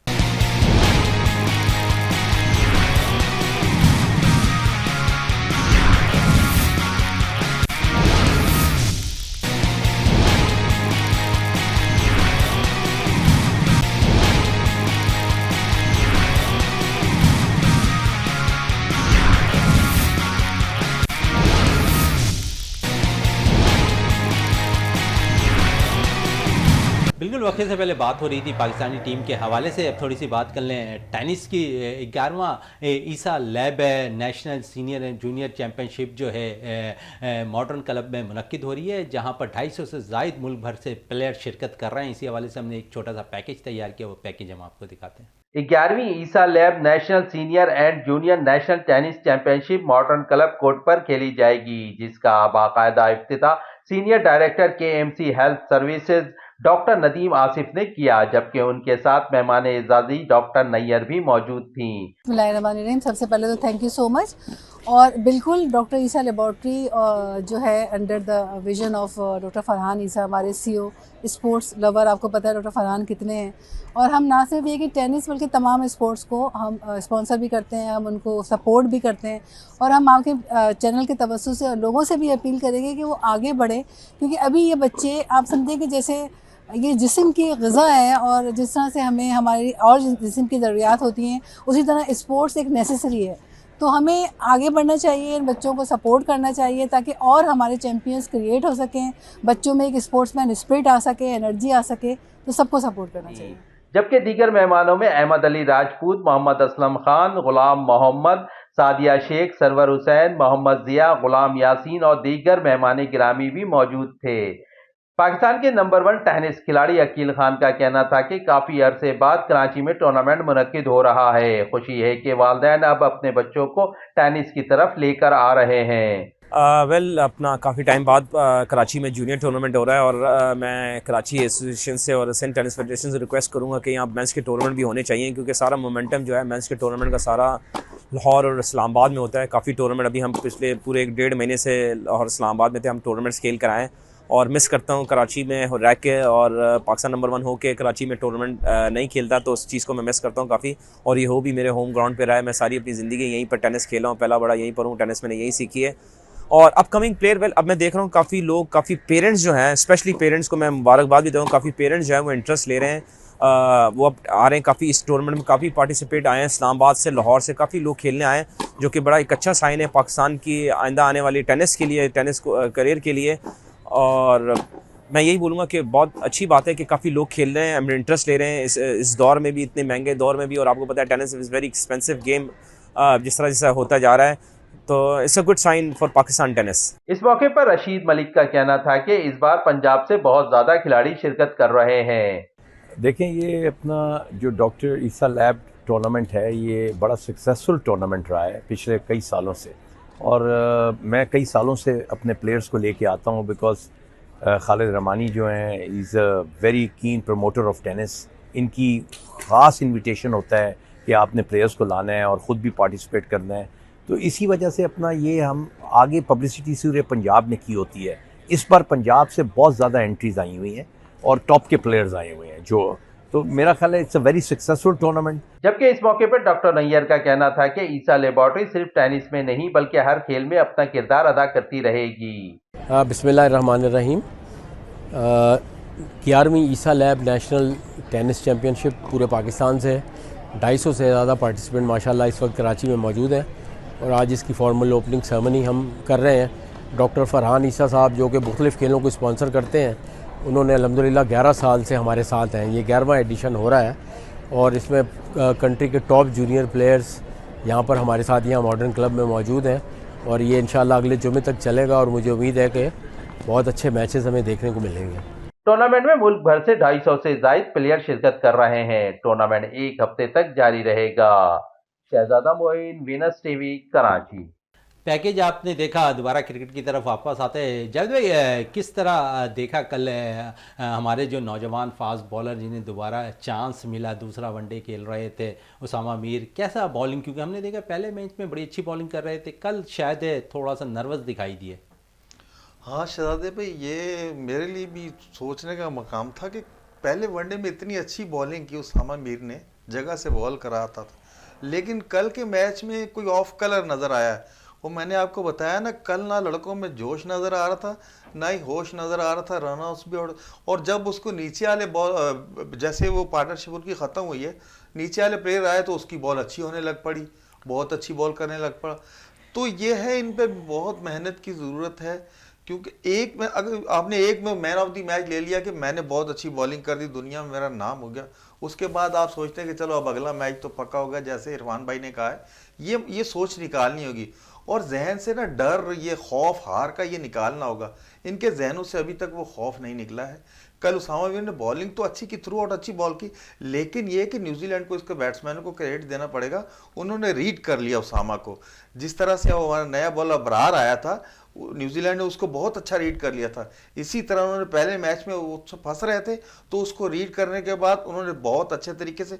बिल्कुल, वक्त से पहले बात हो रही थी पाकिस्तानी टीम के हवाले से। अब थोड़ी सी बात कर लें टेनिस की। 11वां Isa lab national senior and junior championship जो है मॉडर्न क्लब में मुनक्किद हो रही है, जहां पर 250 से ज़ायद मुल्क भर से प्लेयर शिरकत कर रहे हैं। इसी हवाले से हमने एक छोटा सा पैकेज तैयार किया, वो पैकेज हम आपको दिखाते हैं। 11वीं Isa lab national senior and junior national tennis championship modern club court पर खेली जाएगी, जिसका बाकायदा इफ्तिताह senior director KMC health services doctor Nadeem Asif ने किया, जबकि उनके साथ मेहमान एजाजी डॉक्टर नैयर भी मौजूद थी। बिस्मिल्लाहिर्रहमानिर्रहीम। सबसे पहले तो थैंक यू सो मच। और बिल्कुल डॉक्टर ईसा लेबॉर्ट्री जो है under the vision of doctor Farhan Isa, हमारे CEO स्पोर्ट्स लवर, आपको पता है डॉक्टर फरहान कितने हैं। और हम ना सिर्फ ये कि टेनिस बल्कि तमाम स्पोर्ट्स को हम स्पॉन्सर भी करते हैं, हम उनको सपोर्ट भी करते हैं और हम आपके चैनल के तवज्जो से लोगों से भी अपील करेंगे कि वो आगे बढ़े, क्योंकि अभी ये बच्चे आप समझें कि जैसे ये जिस्म की ग़िज़ा है और जिस तरह से हमें हमारी और जिस्म की ज़रूरियात होती हैं, उसी तरह स्पोर्ट्स एक नेसेसरी है। तो हमें आगे बढ़ना चाहिए, इन बच्चों को सपोर्ट करना चाहिए ताकि और हमारे चैम्पियंस क्रिएट हो सकें, बच्चों में एक स्पोर्ट्समैन स्पिरिट आ सके, एनर्जी आ सके, तो सबको सपोर्ट करना चाहिए। जबकि दीगर मेहमानों में अहमद अली राजपूत, मोहम्मद असलम खान, गुलाम मोहम्मद, सादिया शेख, सरवर हुसैन, मोहम्मद जिया, गुलाम यासीन और दीगर मेहमान गिरामी भी मौजूद थे। पाकिस्तान के नंबर 1 टेनिस खिलाड़ी अकील खान का कहना था कि काफ़ी अरसे बाद कराची में टूर्नामेंट मुनक्किद हो रहा है। खुशी है कि वालिदैन अब अपने बच्चों को टेनिस की तरफ लेकर आ रहे हैं। वेल अपना काफ़ी टाइम बाद कराची में जूनियर टूर्नामेंट हो रहा है और मैं कराची एसोसिएशन से और एशियन टेनिस फेडरेशन से रिक्वेस्ट करूंगा कि यहाँ मेंस के टूर्नामेंट भी होने चाहिए, क्योंकि सारा मोमेंटम जो है मेंस के टूर्नामेंट का सारा लाहौर और इस्लामाबाद में होता है। काफ़ी टूर्नामेंट अभी हम पिछले पूरे 1.5 महीने से लाहौर इस्लामाबाद में थे, हम टूर्नामेंट्स खेल कर आए और मिस करता हूँ कराची में रह के, और पाकिस्तान नंबर 1 होके कराची में टूर्नामेंट नहीं खेलता, तो उस चीज़ को मैं मिस करता हूँ काफ़ी। और ये हो भी मेरे होम ग्राउंड पे रहा है, मैं सारी अपनी ज़िंदगी यहीं पर टेनिस खेला हूँ, पहला बड़ा यहीं पर हूँ, टेनिस मैंने यहीं सीखी है। और अपकमिंग प्लेयर, वेल अब मैं देख रहा हूँ काफ़ी लोग, काफ़ी पेरेंट्स जो हैं, स्पेशली पेरेंट्स को मैं मुबारकबाद भी दूँ, काफ़ी पेरेंट्स जो हैं वो इंटरेस्ट ले रहे हैं, वो अब आ रहे हैं काफ़ी इस टूर्नामेंट में, काफ़ी पार्टिसिपेट आए हैं, इस्लामाबाद से, लाहौर से काफ़ी लोग खेलने आए हैं, जो कि बड़ा एक अच्छा साइन है पाकिस्तान की आइंदा आने वाली टेनिस के लिए, टेनिस करियर के लिए। और मैं यही बोलूँगा कि बहुत अच्छी बात है कि काफ़ी लोग खेल रहे हैं, इंटरेस्ट ले रहे हैं इस दौर में भी, इतने महंगे दौर में भी। और आपको पता है tennis is very expensive game, जिस तरह जैसा होता जा रहा है, तो it's a good sign for Pakistan tennis. इस मौके पर रशीद मलिक का कहना था कि इस बार पंजाब से बहुत ज़्यादा खिलाड़ी शिरकत कर रहे हैं। देखें, ये अपना जो डॉक्टर ईसा लैब टूर्नामेंट है, ये बड़ा सक्सेसफुल टूर्नामेंट रहा है पिछले कई सालों से, और मैं कई सालों से अपने प्लेयर्स को लेके आता हूँ, बिकॉज खालिद रमानी जो हैं is a very keen promoter of tennis. इनकी ख़ास इनविटेशन होता है कि आपने प्लेयर्स को लाना है और ख़ुद भी पार्टिसिपेट करना है, तो इसी वजह से अपना ये हम आगे पब्लिसिटी सूर्य पंजाब ने की होती है। इस बार पंजाब से बहुत ज़्यादा एंट्रीज आई हुई हैं और टॉप के प्लेयर्स आए हुए हैं, जो तो मेरा ख्याल है it's a very successful tournament. जबकि इस मौके पर डॉक्टर नैयर का कहना था कि ईसा लेबॉर्ट्री सिर्फ टेनिस में नहीं बल्कि हर खेल में अपना किरदार अदा करती रहेगी। बिस्मिल्लाहिर्रहमानिर्रहीम। 11वीं Isa lab national tennis championship पूरे पाकिस्तान से 250 से ज़्यादा पार्टिसिपेंट माशाल्लाह इस वक्त कराची में मौजूद हैं, और आज इसकी फॉर्मल ओपनिंग सेरेमनी हम कर रहे हैं। डॉक्टर फरहान ईसा साहब जो कि मुख्तलिफ़ खेलों को स्पॉन्सर करते हैं, उन्होंने अल्हम्दुलिल्लाह 11 साल से हमारे साथ हैं, ये 11वां एडिशन हो रहा है, और इसमें कंट्री के टॉप जूनियर प्लेयर्स यहाँ पर हमारे साथ यहाँ मॉडर्न क्लब में मौजूद हैं, और ये इंशाल्लाह अगले जुमे तक चलेगा, और मुझे उम्मीद है कि बहुत अच्छे मैचेस हमें देखने को मिलेंगे। टूर्नामेंट में मुल्क भर से 250 से जायद प्लेयर शिरकत कर रहे हैं। टूर्नामेंट 1 हफ्ते तक जारी रहेगा। Shahzada Moin, Venus TV, Karachi. Package आपने देखा, दोबारा क्रिकेट की तरफ वापस आते हैं जावेद भाई, किस तरह देखा कल हमारे जो नौजवान फास्ट बॉलर जिन्हें दोबारा चांस मिला, दूसरा वनडे खेल रहे थे, उसामा मीर, कैसा बॉलिंग, क्योंकि हमने देखा पहले मैच में बड़ी अच्छी बॉलिंग कर रहे थे, कल शायद थोड़ा सा नर्वस दिखाई दिए। हाँ शहजादे भाई, ये मेरे लिए भी सोचने का मकाम था कि पहले वनडे में इतनी अच्छी बॉलिंग की उसामा मीर ने, जगह से बॉल कराता था, लेकिन कल के मैच में कोई ऑफ कलर नज़र आया है। वो मैंने आपको बताया ना, कल ना लड़कों में जोश नज़र आ रहा था, ना ही होश नज़र आ रहा था, रनआउट्स भी। और जब उसको नीचे वाले बॉल, जैसे वो पार्टनरशिप उनकी ख़त्म हुई है, नीचे वाले प्लेयर आए तो उसकी बॉल अच्छी होने लग पड़ी, बहुत अच्छी बॉल करने लग पड़ा। तो ये है, इन पे बहुत मेहनत की ज़रूरत है, क्योंकि एक में अगर आपने एक में मैन ऑफ द मैच ले लिया कि मैंने बहुत अच्छी बॉलिंग कर दी, दुनिया में मेरा नाम हो गया, उसके बाद आप सोचते हैं कि चलो अब अगला मैच तो पक्का होगा, जैसे इरफान भाई ने कहा है, ये सोच निकालनी होगी, और जहन से ना डर, ये खौफ हार का ये निकालना होगा। इनके जहनों से अभी तक वो खौफ नहीं निकला है। कल उसामा मीर ने बॉलिंग तो अच्छी की, थ्रू आउट अच्छी बॉल की, लेकिन ये कि न्यूजीलैंड को, इसके बैट्समैनों को क्रेडिट देना पड़ेगा, उन्होंने रीड कर लिया उसामा को। जिस तरह से हमारा नया बॉलर अबरार आया था, न्यूजीलैंड ने उसको बहुत अच्छा रीड कर लिया था। इसी तरह उन्होंने पहले मैच में वो फंस रहे थे, तो उसको रीड करने के बाद उन्होंने बहुत अच्छे तरीके से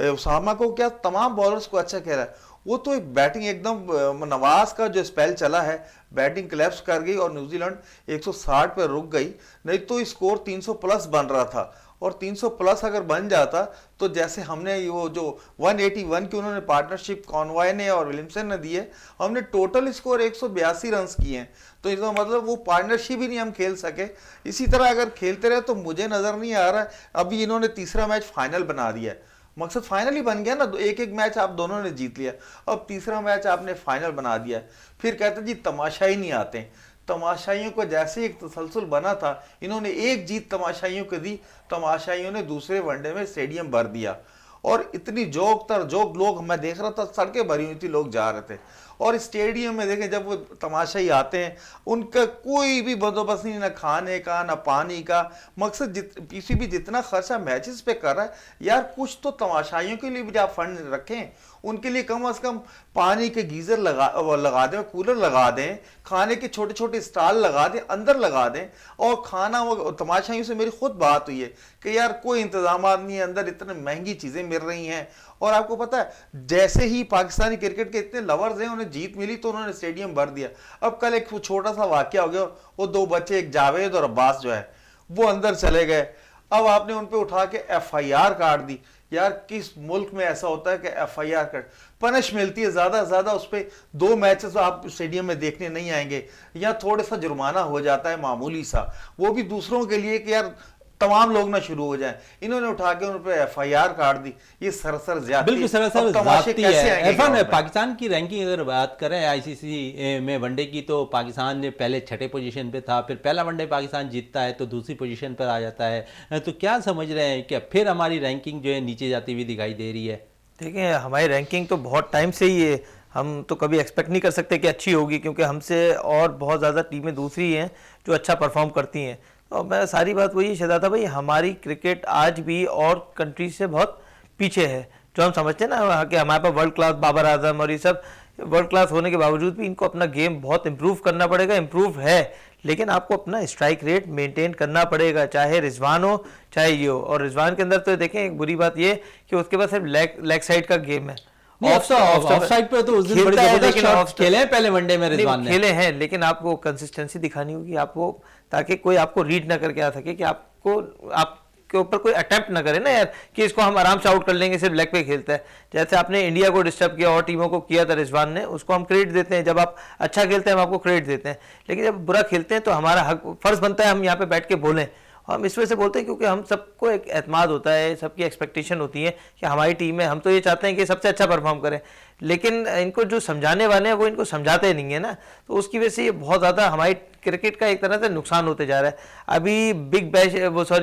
उसामा को, क्या तमाम बॉलर्स को अच्छा खेला है। वो तो एक बैटिंग एकदम, नवाज का जो स्पेल चला है, बैटिंग क्लैप्स कर गई और न्यूजीलैंड 160 पे रुक गई, नहीं तो स्कोर 300 प्लस बन रहा था। और 300 प्लस अगर बन जाता तो जैसे हमने वो जो 181 की उन्होंने पार्टनरशिप कॉनवॉय ने और विलियमसन ने दी है, हमने टोटल स्कोर 182 रन किए हैं, तो इसका मतलब वो पार्टनरशिप ही नहीं हम खेल सके। इसी तरह अगर खेलते रहे तो मुझे नज़र नहीं आ रहा है, अभी इन्होंने तीसरा मैच फाइनल बना दिया है, मकसद फाइनल ही बन गया ना, एक एक मैच आप दोनों ने जीत लिया, अब तीसरा मैच आपने फाइनल बना दिया है। फिर कहते जी तमाशा ही नहीं आते, तमाशाइयों को जैसे एक तसलसल बना था, इन्होंने एक जीत तमाशाइयों को दी, तमाशाइयों ने दूसरे वनडे में स्टेडियम भर दिया, और इतनी जोक लोग, मैं देख रहा था सड़कें भरी हुई थी, लोग जा रहे थे। और स्टेडियम में देखें जब वो तमाशाई आते हैं उनका कोई भी बंदोबस्त नहीं, ना खाने का ना पानी का। मकसद पीसीबी जितना खर्चा मैचेस पे कर रहा है यार, कुछ तो तमाशाइयों के लिए भी आप फंड रखें, उनके लिए कम से कम पानी के गीजर लगा दें, कूलर लगा दें, खाने के छोटे छोटे स्टॉल लगा दें, अंदर लगा दें। और खाना वो तमाशाइयों से मेरी खुद बात हुई है कि यार कोई इंतजाम नहीं है, अंदर इतने महंगी चीजें मिल रही हैं। और आपको पता है जैसे ही पाकिस्तानी क्रिकेट के इतने लवर्स हैं, उन्हें जीत मिली तो उन्होंने स्टेडियम भर दिया। अब कल एक छोटा सा वाकया हो गया, वो 2 बच्चे, एक जावेद और अब्बास जो है वो अंदर चले गए। अब आपने उन पे उठा के FIR काट दी। यार किस मुल्क में ऐसा होता है कि FIR काट पनिश मिलती है, ज्यादा से ज्यादा उस पर 2 मैचेस आप स्टेडियम में देखने नहीं आएंगे, या थोड़ा सा जुर्माना हो जाता है मामूली सा, वो भी दूसरों के लिए कि यार तमाम लोग ना शुरू हो जाएं। इन्होंने उठा के उन पे FIR काट दी। ये सरसर ज्यादती, बिल्कुल सरसर तमाशे ज्यादती कैसे है। आएंगे इरफान, ग्राउंड में? पाकिस्तान की रैंकिंग अगर बात करें ICC में वनडे की, तो पाकिस्तान ने पहले 6ठे पोजीशन पे था, फिर पहला वनडे पाकिस्तान जीतता है तो दूसरी पोजीशन पर आ जाता है। तो क्या समझ रहे हैं कि फिर हमारी रैंकिंग जो है नीचे जाती हुई दिखाई दे रही है? देखिए हमारी रैंकिंग तो बहुत टाइम से ही है, हम तो कभी एक्सपेक्ट नहीं कर सकते कि अच्छी होगी, क्योंकि हमसे और बहुत ज़्यादा टीमें दूसरी हैं जो अच्छा परफॉर्म करती हैं। और मैं सारी बात वही शहजादा भाई, हमारी क्रिकेट आज भी और कंट्री से बहुत पीछे है। जो हम समझते हैं ना कि हमारे पास वर्ल्ड क्लास बाबर आजम और ये सब वर्ल्ड क्लास होने के बावजूद भी इनको अपना गेम बहुत इम्प्रूव करना पड़ेगा। इम्प्रूव है, लेकिन आपको अपना स्ट्राइक रेट मेंटेन करना पड़ेगा, चाहे रिजवान हो चाहे ये हो। और रिजवान के अंदर तो देखें एक बुरी बात ये कि उसके पास सिर्फ लेग साइड का गेम है। ऑफसाइड पे तो उस दिन बड़ी जबरदस्त शॉट खेले हैं पहले वनडे में रिजवान ने। खेले हैं, लेकिन आपको कंसिस्टेंसी दिखानी होगी आपको, ताकि कोई आपको रीड ना करके आ सके, कि आपके ऊपर कोई अटेम्प्ट ना करे ना यार कि इसको हम आराम से आउट कर लेंगे, सिर्फ लेग पे खेलता है। जैसे आपने इंडिया को डिस्टर्ब किया और टीमों को किया था रिजवान ने, उसको हम क्रेडिट देते हैं। जब आप अच्छा खेलते हैं हम आपको क्रेडिट देते हैं, लेकिन जब बुरा खेलते हैं तो हमारा हक फर्ज बनता है हम यहाँ पे बैठ के बोलें। हम इस वजह से बोलते हैं क्योंकि हम सबको एक एतमाद होता है, सबकी एक्सपेक्टेशन होती है कि हमारी टीम में हम तो ये चाहते हैं कि सबसे अच्छा परफॉर्म करें, लेकिन इनको जो समझाने वाले हैं वो इनको समझाते नहीं है ना, तो उसकी वजह से ये बहुत ज़्यादा हमारी क्रिकेट का एक तरह से नुकसान होते जा रहा है। अभी बिग बैश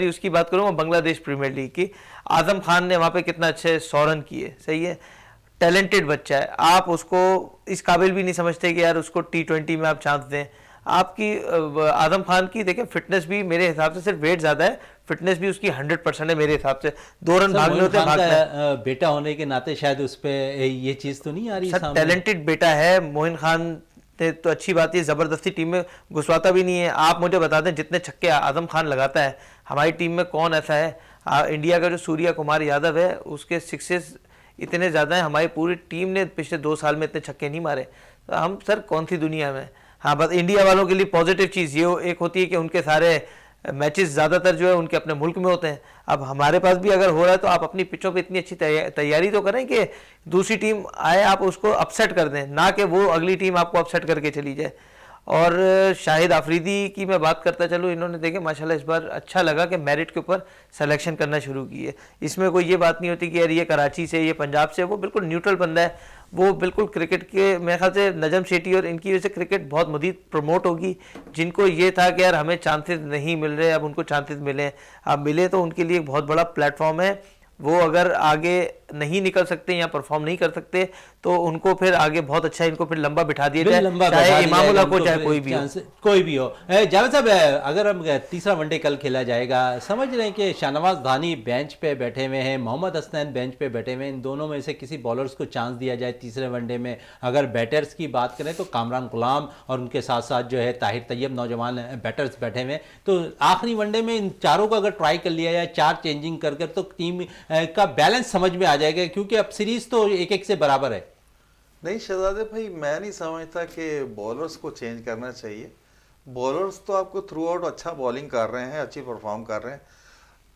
उसकी बात करूँ मैं बांग्लादेश प्रीमियर लीग की, आजम खान ने वहाँ पे कितना अच्छे 100 रन किए, सही है, टैलेंटेड बच्चा है। आप उसको इस काबिल भी नहीं समझते कि यार उसको T20 में आप चांस दें। आपकी आजम खान की देखें फिटनेस भी मेरे हिसाब से, सिर्फ वेट ज़्यादा है, फिटनेस भी उसकी 100% है मेरे हिसाब से। 2 रन भागने होते हैं, बेटा होने के नाते शायद उस पे ये चीज़ तो नहीं आ रही सर। टैलेंटेड बेटा है मोइन खान ने, तो अच्छी बात है, ज़बरदस्ती टीम में घुसवाता भी नहीं है। आप मुझे बता दें जितने छक्के आजम खान लगाता है हमारी टीम में कौन ऐसा है। इंडिया का जो सूर्या कुमार यादव है उसके 6 इतने ज़्यादा हैं, हमारी पूरी टीम ने पिछले 2 साल में इतने छक्के नहीं मारे। तो हम सर कौन सी दुनिया में। हाँ, बस इंडिया वालों के लिए पॉजिटिव चीज़ ये एक होती है कि उनके सारे मैचेस ज़्यादातर जो है उनके अपने मुल्क में होते हैं। अब हमारे पास भी अगर हो रहा है तो आप अपनी पिचों पे इतनी अच्छी तैयारी तो करें कि दूसरी टीम आए आप उसको अपसेट कर दें, ना कि वो अगली टीम आपको अपसेट करके चली जाए। और शाहिद आफरीदी की मैं बात करता चलूँ, इन्होंने देखे माशाल्लाह इस बार अच्छा लगा कि मेरिट के ऊपर सिलेक्शन करना शुरू की है। इसमें कोई ये बात नहीं होती कि यार ये कराची से, ये पंजाब से, वो बिल्कुल न्यूट्रल बंदा है। वो बिल्कुल क्रिकेट के मेरे ख्याल से नजम सेठी और इनकी वजह से क्रिकेट बहुत मज़ीद प्रमोट होगी। जिनको ये था कि यार हमें चांसेस नहीं मिल रहे, अब उनको चांसेस मिले, अब मिले तो उनके लिए एक बहुत बड़ा प्लेटफॉर्म है। वो अगर आगे नहीं निकल सकते या परफॉर्म नहीं कर सकते तो उनको फिर आगे बहुत अच्छा इनको फिर लंबा बिठा दिया जाए, चाहे इमामुल हक हो चाहे कोई भी हो। जावेद साहब, अगर हम तीसरा वनडे कल खेला जाएगा, समझ रहे हैं कि शाहनवाज धानी बेंच पे बैठे हुए हैं, मोहम्मद हसनैन बेंच पे बैठे हुए हैं, इन दोनों में से किसी बॉलर्स को चांस दिया जाए तीसरे वनडे में। अगर बैटर्स की बात करें तो कामरान गुलाम और उनके साथ साथ जो है ताहिर तैयब नौजवान बैटर्स बैठे हुए हैं, तो आखिरी वनडे में इन चारों को अगर ट्राई कर लिया जाए 4 चेंजिंग कर तो टीम का बैलेंस समझ में आ जाएगा, क्योंकि अब सीरीज तो 1-1 से बराबर है। नहीं शहजादे भाई, मैं नहीं समझता कि बॉलर्स को चेंज करना चाहिए। बॉलर्स तो आपको थ्रू आउट अच्छा बॉलिंग कर रहे हैं, अच्छी परफॉर्म कर रहे हैं।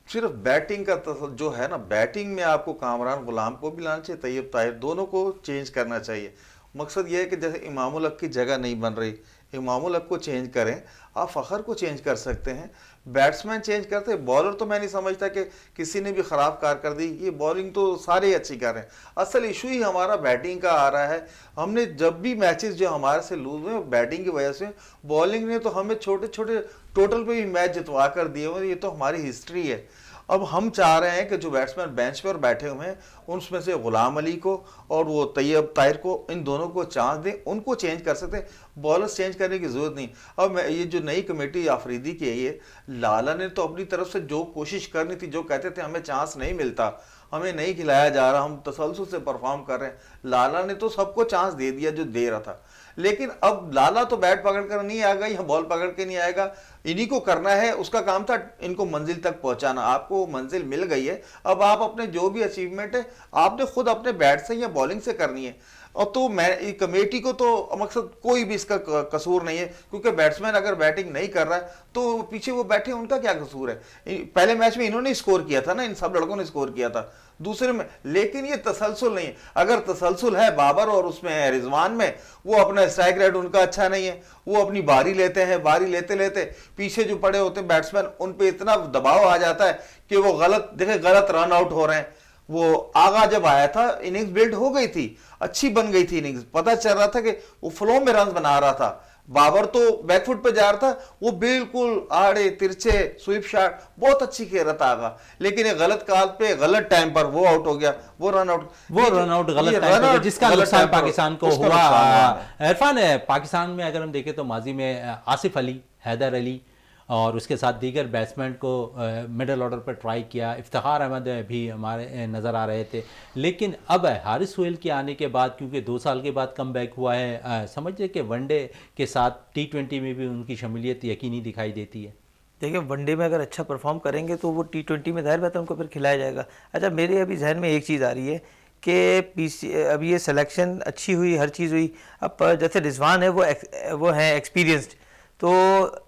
सिर्फ बैटिंग का जो है ना, बैटिंग में आपको कामरान गुलाम को भी लाना चाहिए, तैयब ताहिर, दोनों को चेंज करना चाहिए। मकसद ये है कि जैसे इमामुल हक की जगह नहीं बन रही, इमामुल हक को चेंज करें, आप फ़खर को चेंज कर सकते हैं, बैट्समैन चेंज करते हैं। बॉलर तो मैं नहीं समझता कि किसी ने भी ख़राब कारकर्दी, ये बॉलिंग तो सारे अच्छी कर रहे हैं। असल इशू ही हमारा बैटिंग का आ रहा है। हमने जब भी मैचेस जो हमारे से लूज हुए बैटिंग की वजह से, बॉलिंग ने तो हमें छोटे छोटे टोटल पे भी मैच जितवा कर दिए हुए, ये तो हमारी हिस्ट्री है। अब हम चाह रहे हैं कि जो बैट्समैन बेंच पर बैठे हुए हैं उनमें से गुलाम अली को और वो तैयब ताहिर को, इन दोनों को चांस दें, उनको चेंज कर सकते हैं, बॉलर्स चेंज करने की जरूरत नहीं। अब ये जो नई कमेटी आफरीदी की है, ये लाला ने तो अपनी तरफ से जो कोशिश करनी थी, जो कहते थे हमें चांस नहीं मिलता, हमें नहीं खिलाया जा रहा, हम तसलसल से परफॉर्म कर रहे हैं, लाला ने तो सबको चांस दे दिया जो दे रहा था। लेकिन अब लाला तो बैट पकड़ कर नहीं आएगा या बॉल पकड़ के नहीं आएगा, इन्हीं को करना है, उसका काम था इनको मंजिल तक पहुंचाना। आपको मंजिल मिल गई है, अब आप अपने जो भी अचीवमेंट है आपने खुद अपने बैट से या बॉलिंग से करनी है। और तो मैं कमेटी को तो मकसद कोई भी इसका कसूर नहीं है, क्योंकि बैट्समैन अगर बैटिंग नहीं कर रहा है तो पीछे वो बैठे, उनका क्या कसूर है। पहले मैच में इन्होंने स्कोर किया था ना, इन सब लड़कों ने स्कोर किया था दूसरे में, लेकिन ये तसलसल नहीं है। अगर तसलसल है बाबर और उसमें है रिजवान में, वो अपना स्ट्राइक रेट उनका अच्छा नहीं है, वो अपनी बारी लेते हैं, बारी लेते लेते पीछे जो पड़े होते हैं बैट्समैन, उन पे इतना दबाव आ जाता है कि वो गलत रन आउट हो रहे हैं। वो आगा जब आया था इनिंग्स बिल्ड हो गई थी, अच्छी बन गई थी इनिंग्स, पता चल रहा था कि वो फ्लो में रन बना रहा था। बाबर तो बैकफुट पे जा रहा था, वो बिल्कुल आड़े तिरछे स्वीप शॉट बहुत अच्छी खेल रहा था आगा, लेकिन गलत काल पे गलत टाइम पर वो आउट हो गया, वो रन आउट गलत टाइम पे, जिसका नुकसान पाकिस्तान को हुआ। इरफान, पाकिस्तान में अगर हम देखें तो माजी में आसिफ अली, हैदर अली और उसके साथ दीगर बैट्समैन को मिडल ऑर्डर पर ट्राई किया, इफ्तिखार अहमद भी हमारे नज़र आ रहे थे, लेकिन अब हारिस सोहेल के आने के बाद, क्योंकि 2 साल के बाद कम बैक हुआ है, समझिए कि वनडे के साथ T20 में भी उनकी शमूलियत यकीनी दिखाई देती है। देखिए, वनडे में अगर अच्छा परफॉर्म करेंगे तो वो T20 में जाहिर बात है उनको फिर खिलाया जाएगा। अच्छा, मेरे अभी जहन में एक चीज़ आ रही है कि अभी ये सिलेक्शन अच्छी हुई, हर चीज़ हुई, अब जैसे रिजवान है वो है एक्सपीरियंस्ड, तो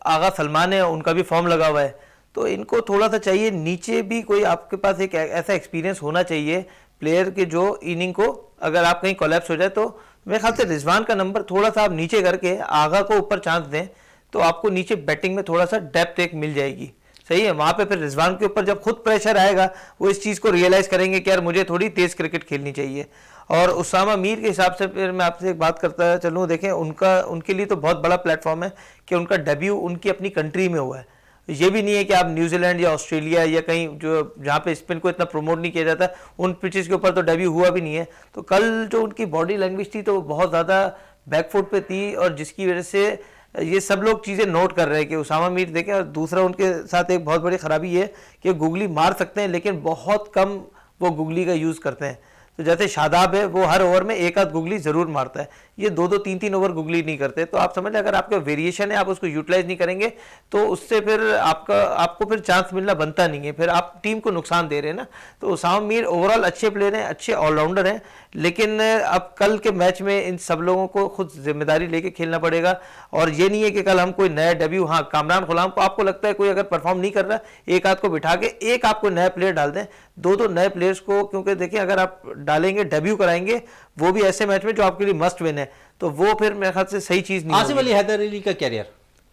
आगा सलमान है, उनका भी फॉर्म लगा हुआ है, तो इनको थोड़ा सा चाहिए नीचे भी कोई आपके पास एक ऐसा एक्सपीरियंस होना चाहिए प्लेयर के, जो इनिंग को अगर आप कहीं कोलैप्स हो जाए तो मेरे ख्याल से रिजवान का नंबर थोड़ा सा आप नीचे करके आगा को ऊपर चांस दें तो आपको नीचे बैटिंग में थोड़ा सा डेप्थ एक मिल जाएगी। सही है, वहाँ पे फिर रिजवान के ऊपर जब खुद प्रेशर आएगा वो इस चीज़ को रियलाइज करेंगे कि यार मुझे थोड़ी तेज़ क्रिकेट खेलनी चाहिए। और उसामा मीर के हिसाब से फिर मैं आपसे एक बात करता चलूँ, देखें उनके लिए तो बहुत बड़ा प्लेटफॉर्म है कि उनका डेब्यू उनकी अपनी कंट्री में हुआ है। ये भी नहीं है कि आप न्यूजीलैंड या ऑस्ट्रेलिया या कहीं जो जहाँ पे स्पिन को इतना प्रमोट नहीं किया जाता, उन पिचेस के ऊपर तो डेब्यू हुआ भी नहीं है। तो कल जो उनकी बॉडी लैंग्वेज थी तो बहुत ज़्यादा बैकफुट पे थी, और जिसकी वजह से ये सब लोग चीज़ें नोट कर रहे हैं कि उसामा मीर देखें। और दूसरा उनके साथ एक बहुत बड़ी ख़राबी है कि गुगली मार सकते हैं लेकिन बहुत कम वो गुगली का यूज़ करते हैं। तो जैसे शादाब है, वो हर ओवर में एक आध गुगली ज़रूर मारता है, ये 2-2 3-3 ओवर गुगली नहीं करते। तो आप समझ लें अगर आपका वेरिएशन है, आप उसको यूटिलाइज नहीं करेंगे तो उससे फिर आपको फिर चांस मिलना बनता नहीं है, फिर आप टीम को नुकसान दे रहे हैं ना। तो उसामा मीर ओवरऑल अच्छे प्लेयर हैं, अच्छे ऑलराउंडर हैं, लेकिन अब कल के मैच में इन सब लोगों को खुद जिम्मेदारी लेके खेलना पड़ेगा। और ये नहीं है कि कल हम कोई नया डेब्यू, हाँ कामरान गुलाम को आपको लगता है कोई अगर परफॉर्म नहीं कर रहा, एक आध को बिठा के एक आपको नया प्लेयर डाल दें, 2-2 नए प्लेयर्स को, क्योंकि देखिए अगर आप डालेंगे डेब्यू कराएंगे वो भी ऐसे मैच में जो आपके लिए मस्ट विन है, तो वो फिर मेरे ख्याल से सही चीज़ नहीं। आसिफ अली, हैदर अली का कैरियर,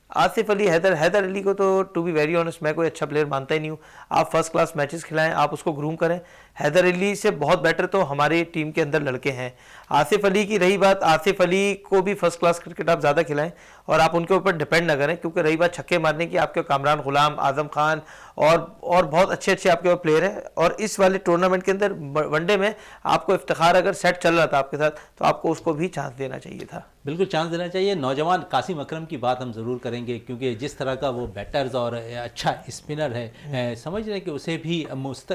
आसिफ अली, हैदर अली को तो टू बी वेरी ऑनेस्ट मैं कोई अच्छा प्लेयर मानता ही नहीं हूँ। आप फर्स्ट क्लास मैचेस खिलाएं, आप उसको ग्रूम करें। हैदर अली से बहुत बेटर तो हमारी टीम के अंदर लड़के हैं। आसिफ अली की रही बात, आसिफ अली को भी फर्स्ट क्लास क्रिकेट आप ज़्यादा खिलाएं और आप उनके ऊपर डिपेंड ना करें, क्योंकि रही बात छक्के मारने की, आपके कामरान गुलाम, आजम खान और बहुत अच्छे अच्छे आपके पास प्लेयर हैं। और इस वाले टूर्नामेंट के अंदर वनडे में आपको इफ्तिखार अगर सेट चल रहा था आपके साथ तो आपको उसको भी चांस देना चाहिए था। बिल्कुल चांस देना चाहिए। नौजवान कासिम अकरम की बात हम ज़रूर करेंगे, क्योंकि जिस तरह का वो बैटर्स और अच्छा स्पिनर है, समझ रहे हैं कि उसे भी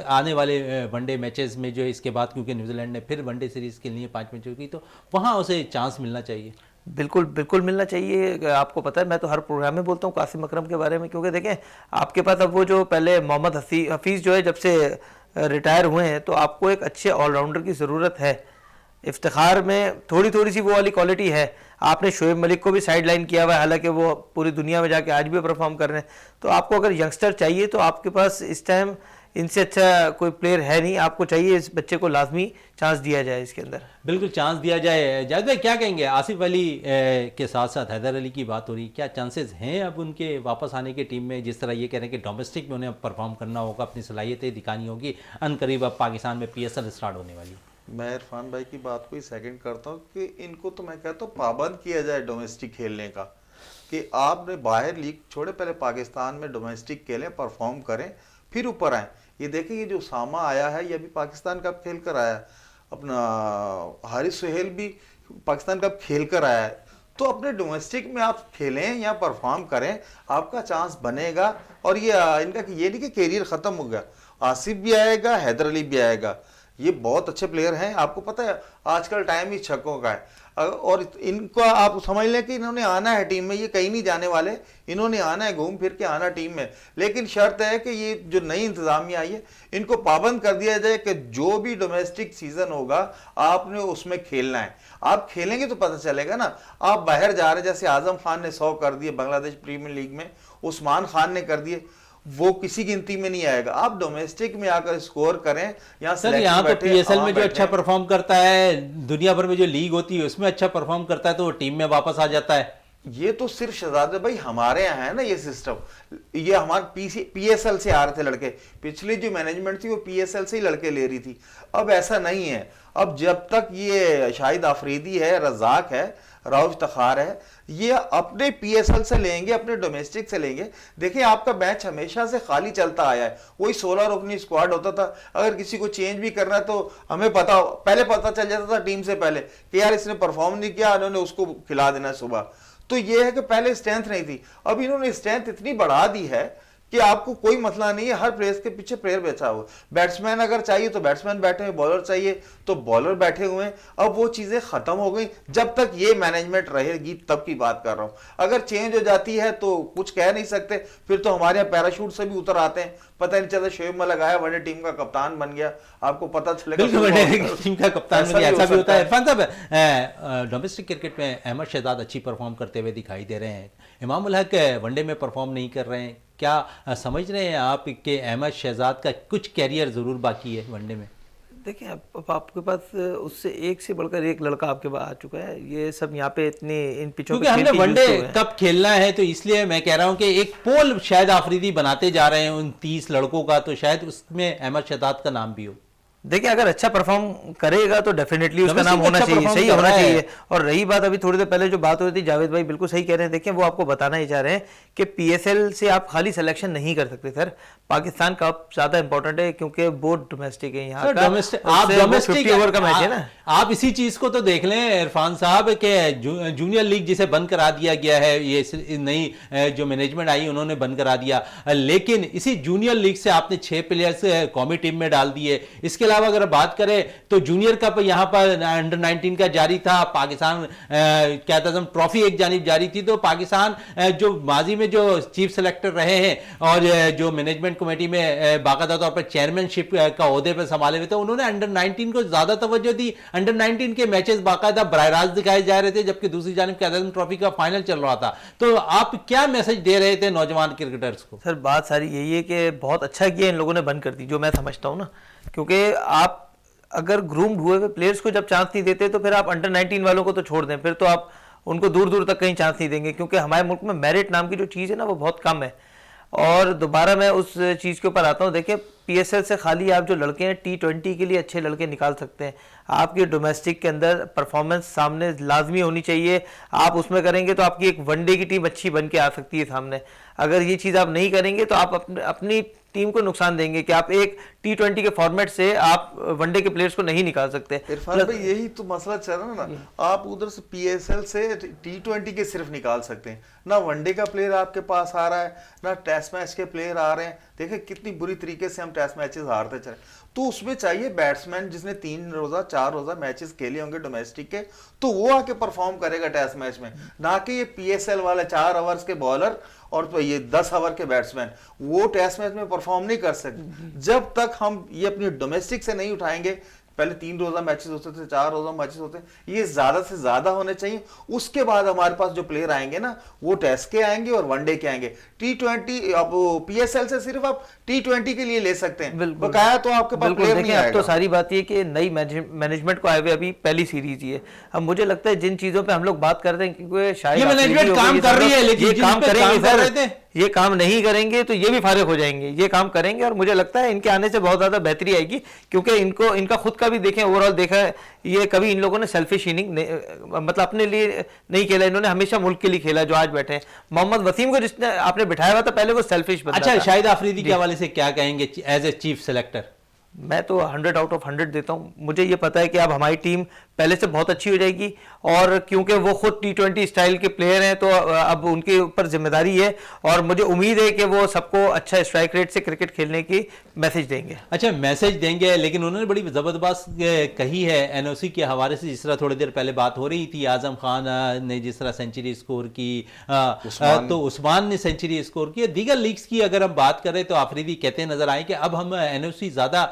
आने वाले वनडे मैचेस में जो इसके बाद, क्योंकि न्यूजीलैंड ने फिर वनडे सीरीज़ के लिए 5 मैचों की, तो वहाँ उसे चांस मिलना चाहिए। बिल्कुल बिल्कुल मिलना चाहिए। आपको पता है मैं तो हर प्रोग्राम में बोलता हूँ कासिम अकरम के बारे में, क्योंकि देखें आपके पास अब वो जो पहले मोहम्मद हफीज़ जो है जब से रिटायर हुए हैं, तो आपको एक अच्छे ऑलराउंडर की ज़रूरत है। इफ्तिखार में थोड़ी सी वो वाली क्वालिटी है। आपने शोएब मलिक को भी साइड लाइन किया हुआ है, हालांकि वो पूरी दुनिया में जाके आज भी परफॉर्म कर रहे हैं। तो आपको अगर यंगस्टर चाहिए तो आपके पास इस टाइम इनसे अच्छा कोई प्लेयर है नहीं, आपको चाहिए इस बच्चे को लाजमी चांस दिया जाए इसके अंदर। बिल्कुल चांस दिया जाए। जावेद भाई क्या कहेंगे, आसिफ अली के साथ साथ हैदर अली की बात हो रही, क्या चांसेस हैं अब उनके वापस आने की टीम में? जिस तरह ये कह रहे हैं कि डोमेस्टिक में उन्हें परफॉर्म करना होगा, अपनी सलाहियतें दिखानी होगी, अनकरीब अब पाकिस्तान में PSL स्टार्ट होने वाली। मैं इरफान भाई की बात को ही सेकंड करता हूँ कि इनको तो मैं कहता हूँ पाबंद किया जाए डोमेस्टिक खेलने का, कि आपने बाहर लीग छोड़े, पहले पाकिस्तान में डोमेस्टिक खेलें, परफॉर्म करें, फिर ऊपर आए। ये देखें, ये जो उसामा आया है ये अभी पाकिस्तान कप खेल कर आया है, अपना हारिस सुहेल भी पाकिस्तान कप खेल कर आया है। तो अपने डोमेस्टिक में आप खेलें या परफॉर्म करें, आपका चांस बनेगा। और ये इनका ये नहीं कि कैरियर ख़त्म हो गया, आसिफ भी आएगा, हैदर अली भी आएगा, ये बहुत अच्छे प्लेयर हैं। आपको पता है आजकल टाइम ही छक्कों का है, और इनको आप समझ लें कि इन्होंने आना है टीम में, ये कहीं नहीं जाने वाले, इन्होंने आना है, घूम फिर के आना टीम में। लेकिन शर्त है कि ये जो नई इंतजामिया आई है इनको पाबंद कर दिया जाए कि जो भी डोमेस्टिक सीजन होगा आपने उसमें खेलना है। आप खेलेंगे तो पता चलेगा ना। आप बाहर जा रहे, जैसे आजम खान ने 100 कर दिए बांग्लादेश प्रीमियर लीग में, उस्मान खान ने कर दिए, वो किसी गिनती में नहीं आएगा। आप डोमेस्टिक में आकर स्कोर करें। सर यहाँ तो पीएसएल में जो अच्छा परफॉर्म करता है, दुनिया भर में जो लीग होती है उसमें अच्छा परफॉर्म करता है तो वो टीम में वापस आ जाता है। ये तो सिर्फ शहजादे भाई हमारे यहाँ है ना ये सिस्टम, ये हमारे पीएसएल से आ रहे थे लड़के, पिछली जो मैनेजमेंट थी वो पीएसएल से ही लड़के ले रही थी। अब ऐसा नहीं है। अब जब तक ये शाहिद आफरीदी है, रजाक है, राउफ तखार है, ये अपने पीएसएल से लेंगे, अपने डोमेस्टिक से लेंगे। देखिए आपका मैच हमेशा से खाली चलता आया है, वही 16 रुकनी स्क्वाड होता था। अगर किसी को चेंज भी करना है तो हमें पहले पता चल जाता था टीम से पहले कि यार इसने परफॉर्म नहीं किया, उन्होंने उसको खिला देना सुबह। तो ये है कि पहले स्ट्रेंथ नहीं थी, अब इन्होंने स्ट्रेंथ इतनी बढ़ा दी है कि आपको कोई मसला नहीं है। हर प्लेयर के पीछे प्लेयर बैठा हुआ, बैट्समैन अगर चाहिए तो बैट्समैन बैठे हुए, बॉलर चाहिए तो बॉलर बैठे हुए हैं। अब वो चीजें खत्म हो गई। जब तक ये मैनेजमेंट रहेगी तब की बात कर रहा हूं। अगर चेंज हो जाती है तो कुछ कह नहीं सकते, फिर तो हमारे यहाँ पैराशूट से भी उतर आते हैं, पता नहीं चलता शोएब मलिक आया वनडे टीम का कप्तान बन गया, आपको पता चलेगा टीम का कप्तान बन गया, ऐसा भी होता है। इरफान साहब, डोमेस्टिक क्रिकेट में अहमद शहजाद अच्छी परफॉर्म करते हुए दिखाई दे रहे हैं, इमाम उल हक वनडे में परफॉर्म नहीं कर रहे हैं, क्या समझ रहे हैं आप कि अहमद शहजाद का कुछ कैरियर जरूर बाकी है वनडे में? देखिए अब आपके पास उससे एक से बढ़कर एक लड़का आपके पास आ चुका है। ये सब यहाँ पे इतने इन पिचों क्योंकि हमने वनडे कब खेलना है तो इसलिए मैं कह रहा हूँ कि एक पोल शायद आफरीदी बनाते जा रहे हैं उन 30 लड़कों का, तो शायद उसमें अहमद शहजाद का नाम भी हो। देखिए अगर अच्छा परफॉर्म करेगा तो डेफिनेटली उसका नाम होना चाहिए, सही होना चाहिए। और रही बात अभी थोड़ी देर पहले जो बात हो रही थी, जावेद भाई बिल्कुल सही कह रहे हैं। देखिए वो आपको बताना ही चाह रहे हैं कि पीएसएल से आप खाली सिलेक्शन नहीं कर सकते सर, पाकिस्तान कप ज्यादा इंपॉर्टेंट है क्योंकि वो डोमेस्टिक है। यहाँ का आप डोमेस्टिक ओवर का मैच है ना। आप इसी चीज को तो देख लें इरफान साहब के जूनियर लीग जिसे बंद करा दिया गया है, ये नई जो मैनेजमेंट आई उन्होंने बंद करा दिया, लेकिन इसी जूनियर लीग से आपने 6 प्लेयर्स कौमी टीम में डाल दिए। इसके अलावा अगर बात करें तो जूनियर कप यहाँ पर अंडर 19 का जारी था, पाकिस्तान क्या था ट्रॉफी एक जानिब जारी थी, तो पाकिस्तान जो माजी में जो चीफ सेलेक्टर रहे हैं और जो मैनेजमेंट कमेटी में बाकायदा तौर पर चेयरमैनशिप का ओहदे पर संभाले हुए थे, उन्होंने अंडर 19 को ज्यादा तवज्जो दी। अंडर 19 के मैचेस बाकायदा बराह रास्त दिखाए जा रहे थे, जबकि दूसरी जानिब कैदम ट्रॉफी का फाइनल चल रहा था। तो आप क्या मैसेज दे रहे थे नौजवान क्रिकेटर्स को? सर बात सारी यही है कि बहुत अच्छा किया इन लोगों ने बंद कर दी, जो मैं समझता हूँ ना, क्योंकि आप अगर ग्रूम्ड हुए हुए प्लेयर्स को जब चांस नहीं देते तो फिर आप अंडर 19 वालों को तो छोड़ दें, फिर तो आप उनको दूर दूर तक कहीं चांस नहीं देंगे, क्योंकि हमारे मुल्क में मेरिट नाम की जो चीज़ है ना वो बहुत कम है। और दोबारा मैं उस चीज़ के ऊपर आता हूँ। देखिए पीएसएल से खाली आप जो लड़के हैं T20 के लिए अच्छे लड़के निकाल सकते हैं, आपके डोमेस्टिक के अंदर परफॉर्मेंस सामने लाजमी होनी चाहिए। आप उसमें करेंगे तो आपकी एक वनडे की टीम अच्छी बन के आ सकती है सामने। अगर ये चीज़ आप नहीं करेंगे तो आप अपनी टीम को नुकसान देंगे कि आप एक T20 के फॉर्मेट से आप वनडे के प्लेयर्स को नहीं निकाल सकते। इरफान भाई यही तो मसला चल रहा है ना, आप उधर से पीएसएल से T20 के सिर्फ निकाल सकते हैं, ना वनडे का प्लेयर आपके पास आ रहा है, ना टेस्ट मैच के प्लेयर आ रहे हैं। देखिए कितनी बुरी तरीके से हम टेस्ट मैचेस हारते चले। तो उसमें चाहिए बैट्समैन जिसने 3 रोजा 4 रोजा मैचेस खेले होंगे डोमेस्टिक के, तो वो आके परफॉर्म करेगा टेस्ट मैच में, ना कि ये पीएसएल वाले 4 ओवर्स के बॉलर और तो ये 10 ओवर के बैट्समैन, वो टेस्ट मैच में परफॉर्म नहीं कर सकते। जब तक हम ये अपनी डोमेस्टिक से नहीं उठाएंगे, पहले 3 रोजा मैचेस होते थे, 4 रोजा मैचेस होते, ये ज्यादा से ज्यादा होने चाहिए। उसके बाद हमारे पास जो प्लेयर आएंगे ना वो टेस्ट के आएंगे और वनडे के आएंगे। T20 अब पीएसएल से सिर्फ आप T20 के लिए ले सकते हैं, बकाया तो आपके पास प्लेयर नहीं आएगा। अब तो सारी बात ये कि नई मैनेजमेंट को आए हुए अभी पहली सीरीज ही है। अब मुझे लगता है जिन चीजों पे हम लोग बात करते हैं, क्योंकि शायद मैनेजमेंट काम कर रही है, लेकिन काम करेंगे सर, ये काम नहीं करेंगे तो ये भी फारिग हो जाएंगे, ये काम करेंगे और मुझे लगता है इनके आने से बहुत ज़्यादा बेहतरी आएगी, क्योंकि इनका खुद का भी देखें, ओवरऑल देखा है, ये कभी इन लोगों ने सेल्फिश इनिंग मतलब अपने लिए नहीं खेला, इन्होंने हमेशा मुल्क के लिए खेला। जो आज बैठे हैं मोहम्मद वसीम को जिसने आपने बिठाया हुआ था पहले, वो सेल्फिश बंदा अच्छा, था। शाहिद आफरीदी के हवाले से क्या कहेंगे एज ए चीफ सेलेक्टर? मैं तो 100 आउट ऑफ 100 देता हूँ। मुझे ये पता है कि अब हमारी टीम पहले से बहुत अच्छी हो जाएगी, और क्योंकि वो खुद T20 स्टाइल के प्लेयर हैं तो अब उनके ऊपर जिम्मेदारी है, और मुझे उम्मीद है कि वो सबको अच्छा स्ट्राइक रेट से क्रिकेट खेलने की मैसेज देंगे। अच्छा, मैसेज देंगे, लेकिन उन्होंने बड़ी ज़बरदस्त कही है एनओसी के हवाले से। जिस तरह थोड़ी देर पहले बात हो रही थी, आजम खान ने जिस तरह सेंचुरी स्कोर की, तो उस्मान ने सेंचुरी स्कोर की। दीगर लीग्स की अगर हम बात करें तो आफरीदी कहते नजर आए कि अब हम एनओसी ज़्यादा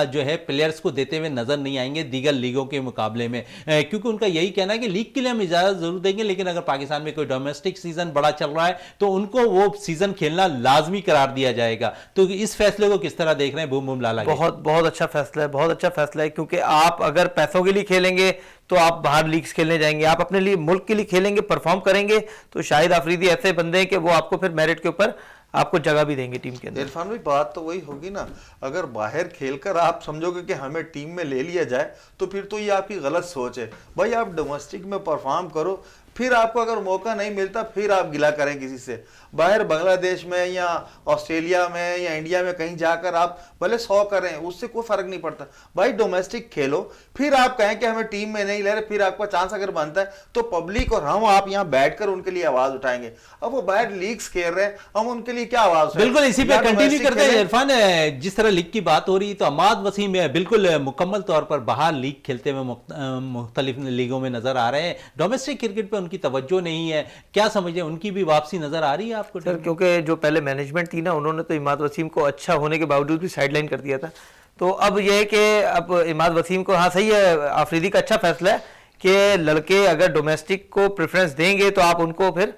जो है प्लेयर्स को देते हुए नजर नहीं आएंगे दीगर लीगों के मुकाबले में, क्योंकि उनका यही कहना है कि लीग के लिए हम इजाजत जरूर देंगे, लेकिन अगर पाकिस्तान में कोई डोमेस्टिक सीजन बड़ा चल रहा है तो उनको वो सीजन खेलना लाजमी करार दिया जाएगा। तो इस फैसले को किस तरह देख रहे हैं बूम बूम लाला? बहुत बहुत अच्छा फैसला है, बहुत अच्छा फैसला है, क्योंकि आप अगर पैसों के लिए खेलेंगे तो आप बाहर लीग्स खेलने जाएंगे, आप अपने लिए मुल्क के लिए खेलेंगे, परफॉर्म करेंगे, तो शाहिद आफरीदी ऐसे बंदे हैं कि वो आपको फिर मेरिट के ऊपर आपको जगह भी देंगे टीम के अंदर। इरफान भाई, बात तो वही होगी ना, अगर बाहर खेलकर आप समझोगे कि हमें टीम में ले लिया जाए तो फिर तो ये आपकी गलत सोच है। भाई आप डोमेस्टिक में परफॉर्म करो, फिर आपको अगर मौका नहीं मिलता फिर आप गिला करें किसी से। बाहर बांग्लादेश में या ऑस्ट्रेलिया में या इंडिया में कहीं जाकर आप भले 100 करें, उससे कोई फर्क नहीं पड़ता। भाई डोमेस्टिक खेलो, फिर आप कहें कि हमें टीम में नहीं ले रहे, फिर आपका चांस अगर बनता है तो पब्लिक और हम आप यहाँ बैठकर उनके लिए आवाज उठाएंगे। अब वो बाहर लीग्स खेल रहे हैं, हम उनके लिए क्या आवाज उठाएं? बिल्कुल, इसी पे कंटिन्यू करते हैं इरफान। जिस तरह लीग की बात हो रही है तो अमाद वसीम बिल्कुल मुकम्मल तौर पर बाहर लीग खेलते हुए मुख्तलिफ लीगों में नजर आ रहे हैं, डोमेस्टिक क्रिकेट पे उनकी तवज्जो नहीं है। क्या समझे, उनकी भी वापसी नजर आ रही है आपको? सर, क्योंकि जो पहले मैनेजमेंट थी ना, उन्होंने तो इमाद वसीम को अच्छा होने के बावजूद भी साइडलाइन कर दिया था। तो अब यह है कि अब इमाद वसीम को, हाँ सही है, आफरीदी का अच्छा फैसला है कि लड़के अगर डोमेस्टिक को प्रेफरेंस देंगे तो आप उनको फिर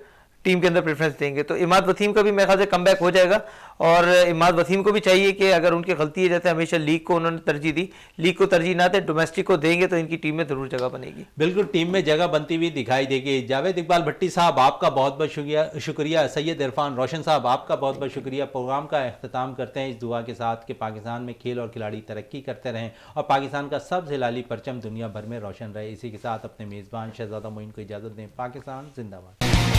टीम के अंदर प्रेफरेंस देंगे, तो इमाद वसीम का भी मेरे ख्याल से कम बैक हो जाएगा। और इमाद वसीम को भी चाहिए कि अगर उनकी गलती है, जैसे हमेशा लीग को उन्होंने तरजीह दी, लीग को तरजीह ना दे, डोमेस्टिक को देंगे तो इनकी टीम में जरूर जगह बनेगी। बिल्कुल, टीम में जगह बनती हुई दिखाई देगी। जावेद इकबाल भट्टी साहब, आपका बहुत बहुत शुक्रिया। सैयद इरफान रोशन साहब, आपका बहुत बहुत शुक्रिया। प्रोग्राम का अख्ताम करते हैं इस दुआ के साथ कि पाकिस्तान में खेल और खिलाड़ी तरक्की करते रहें और पाकिस्तान का सबसे हिलाली परचम दुनिया भर में रोशन रहे। इसी के साथ अपने मेज़बान शहजादा मोइन को इजाज़त दें। पाकिस्तान जिंदाबाद।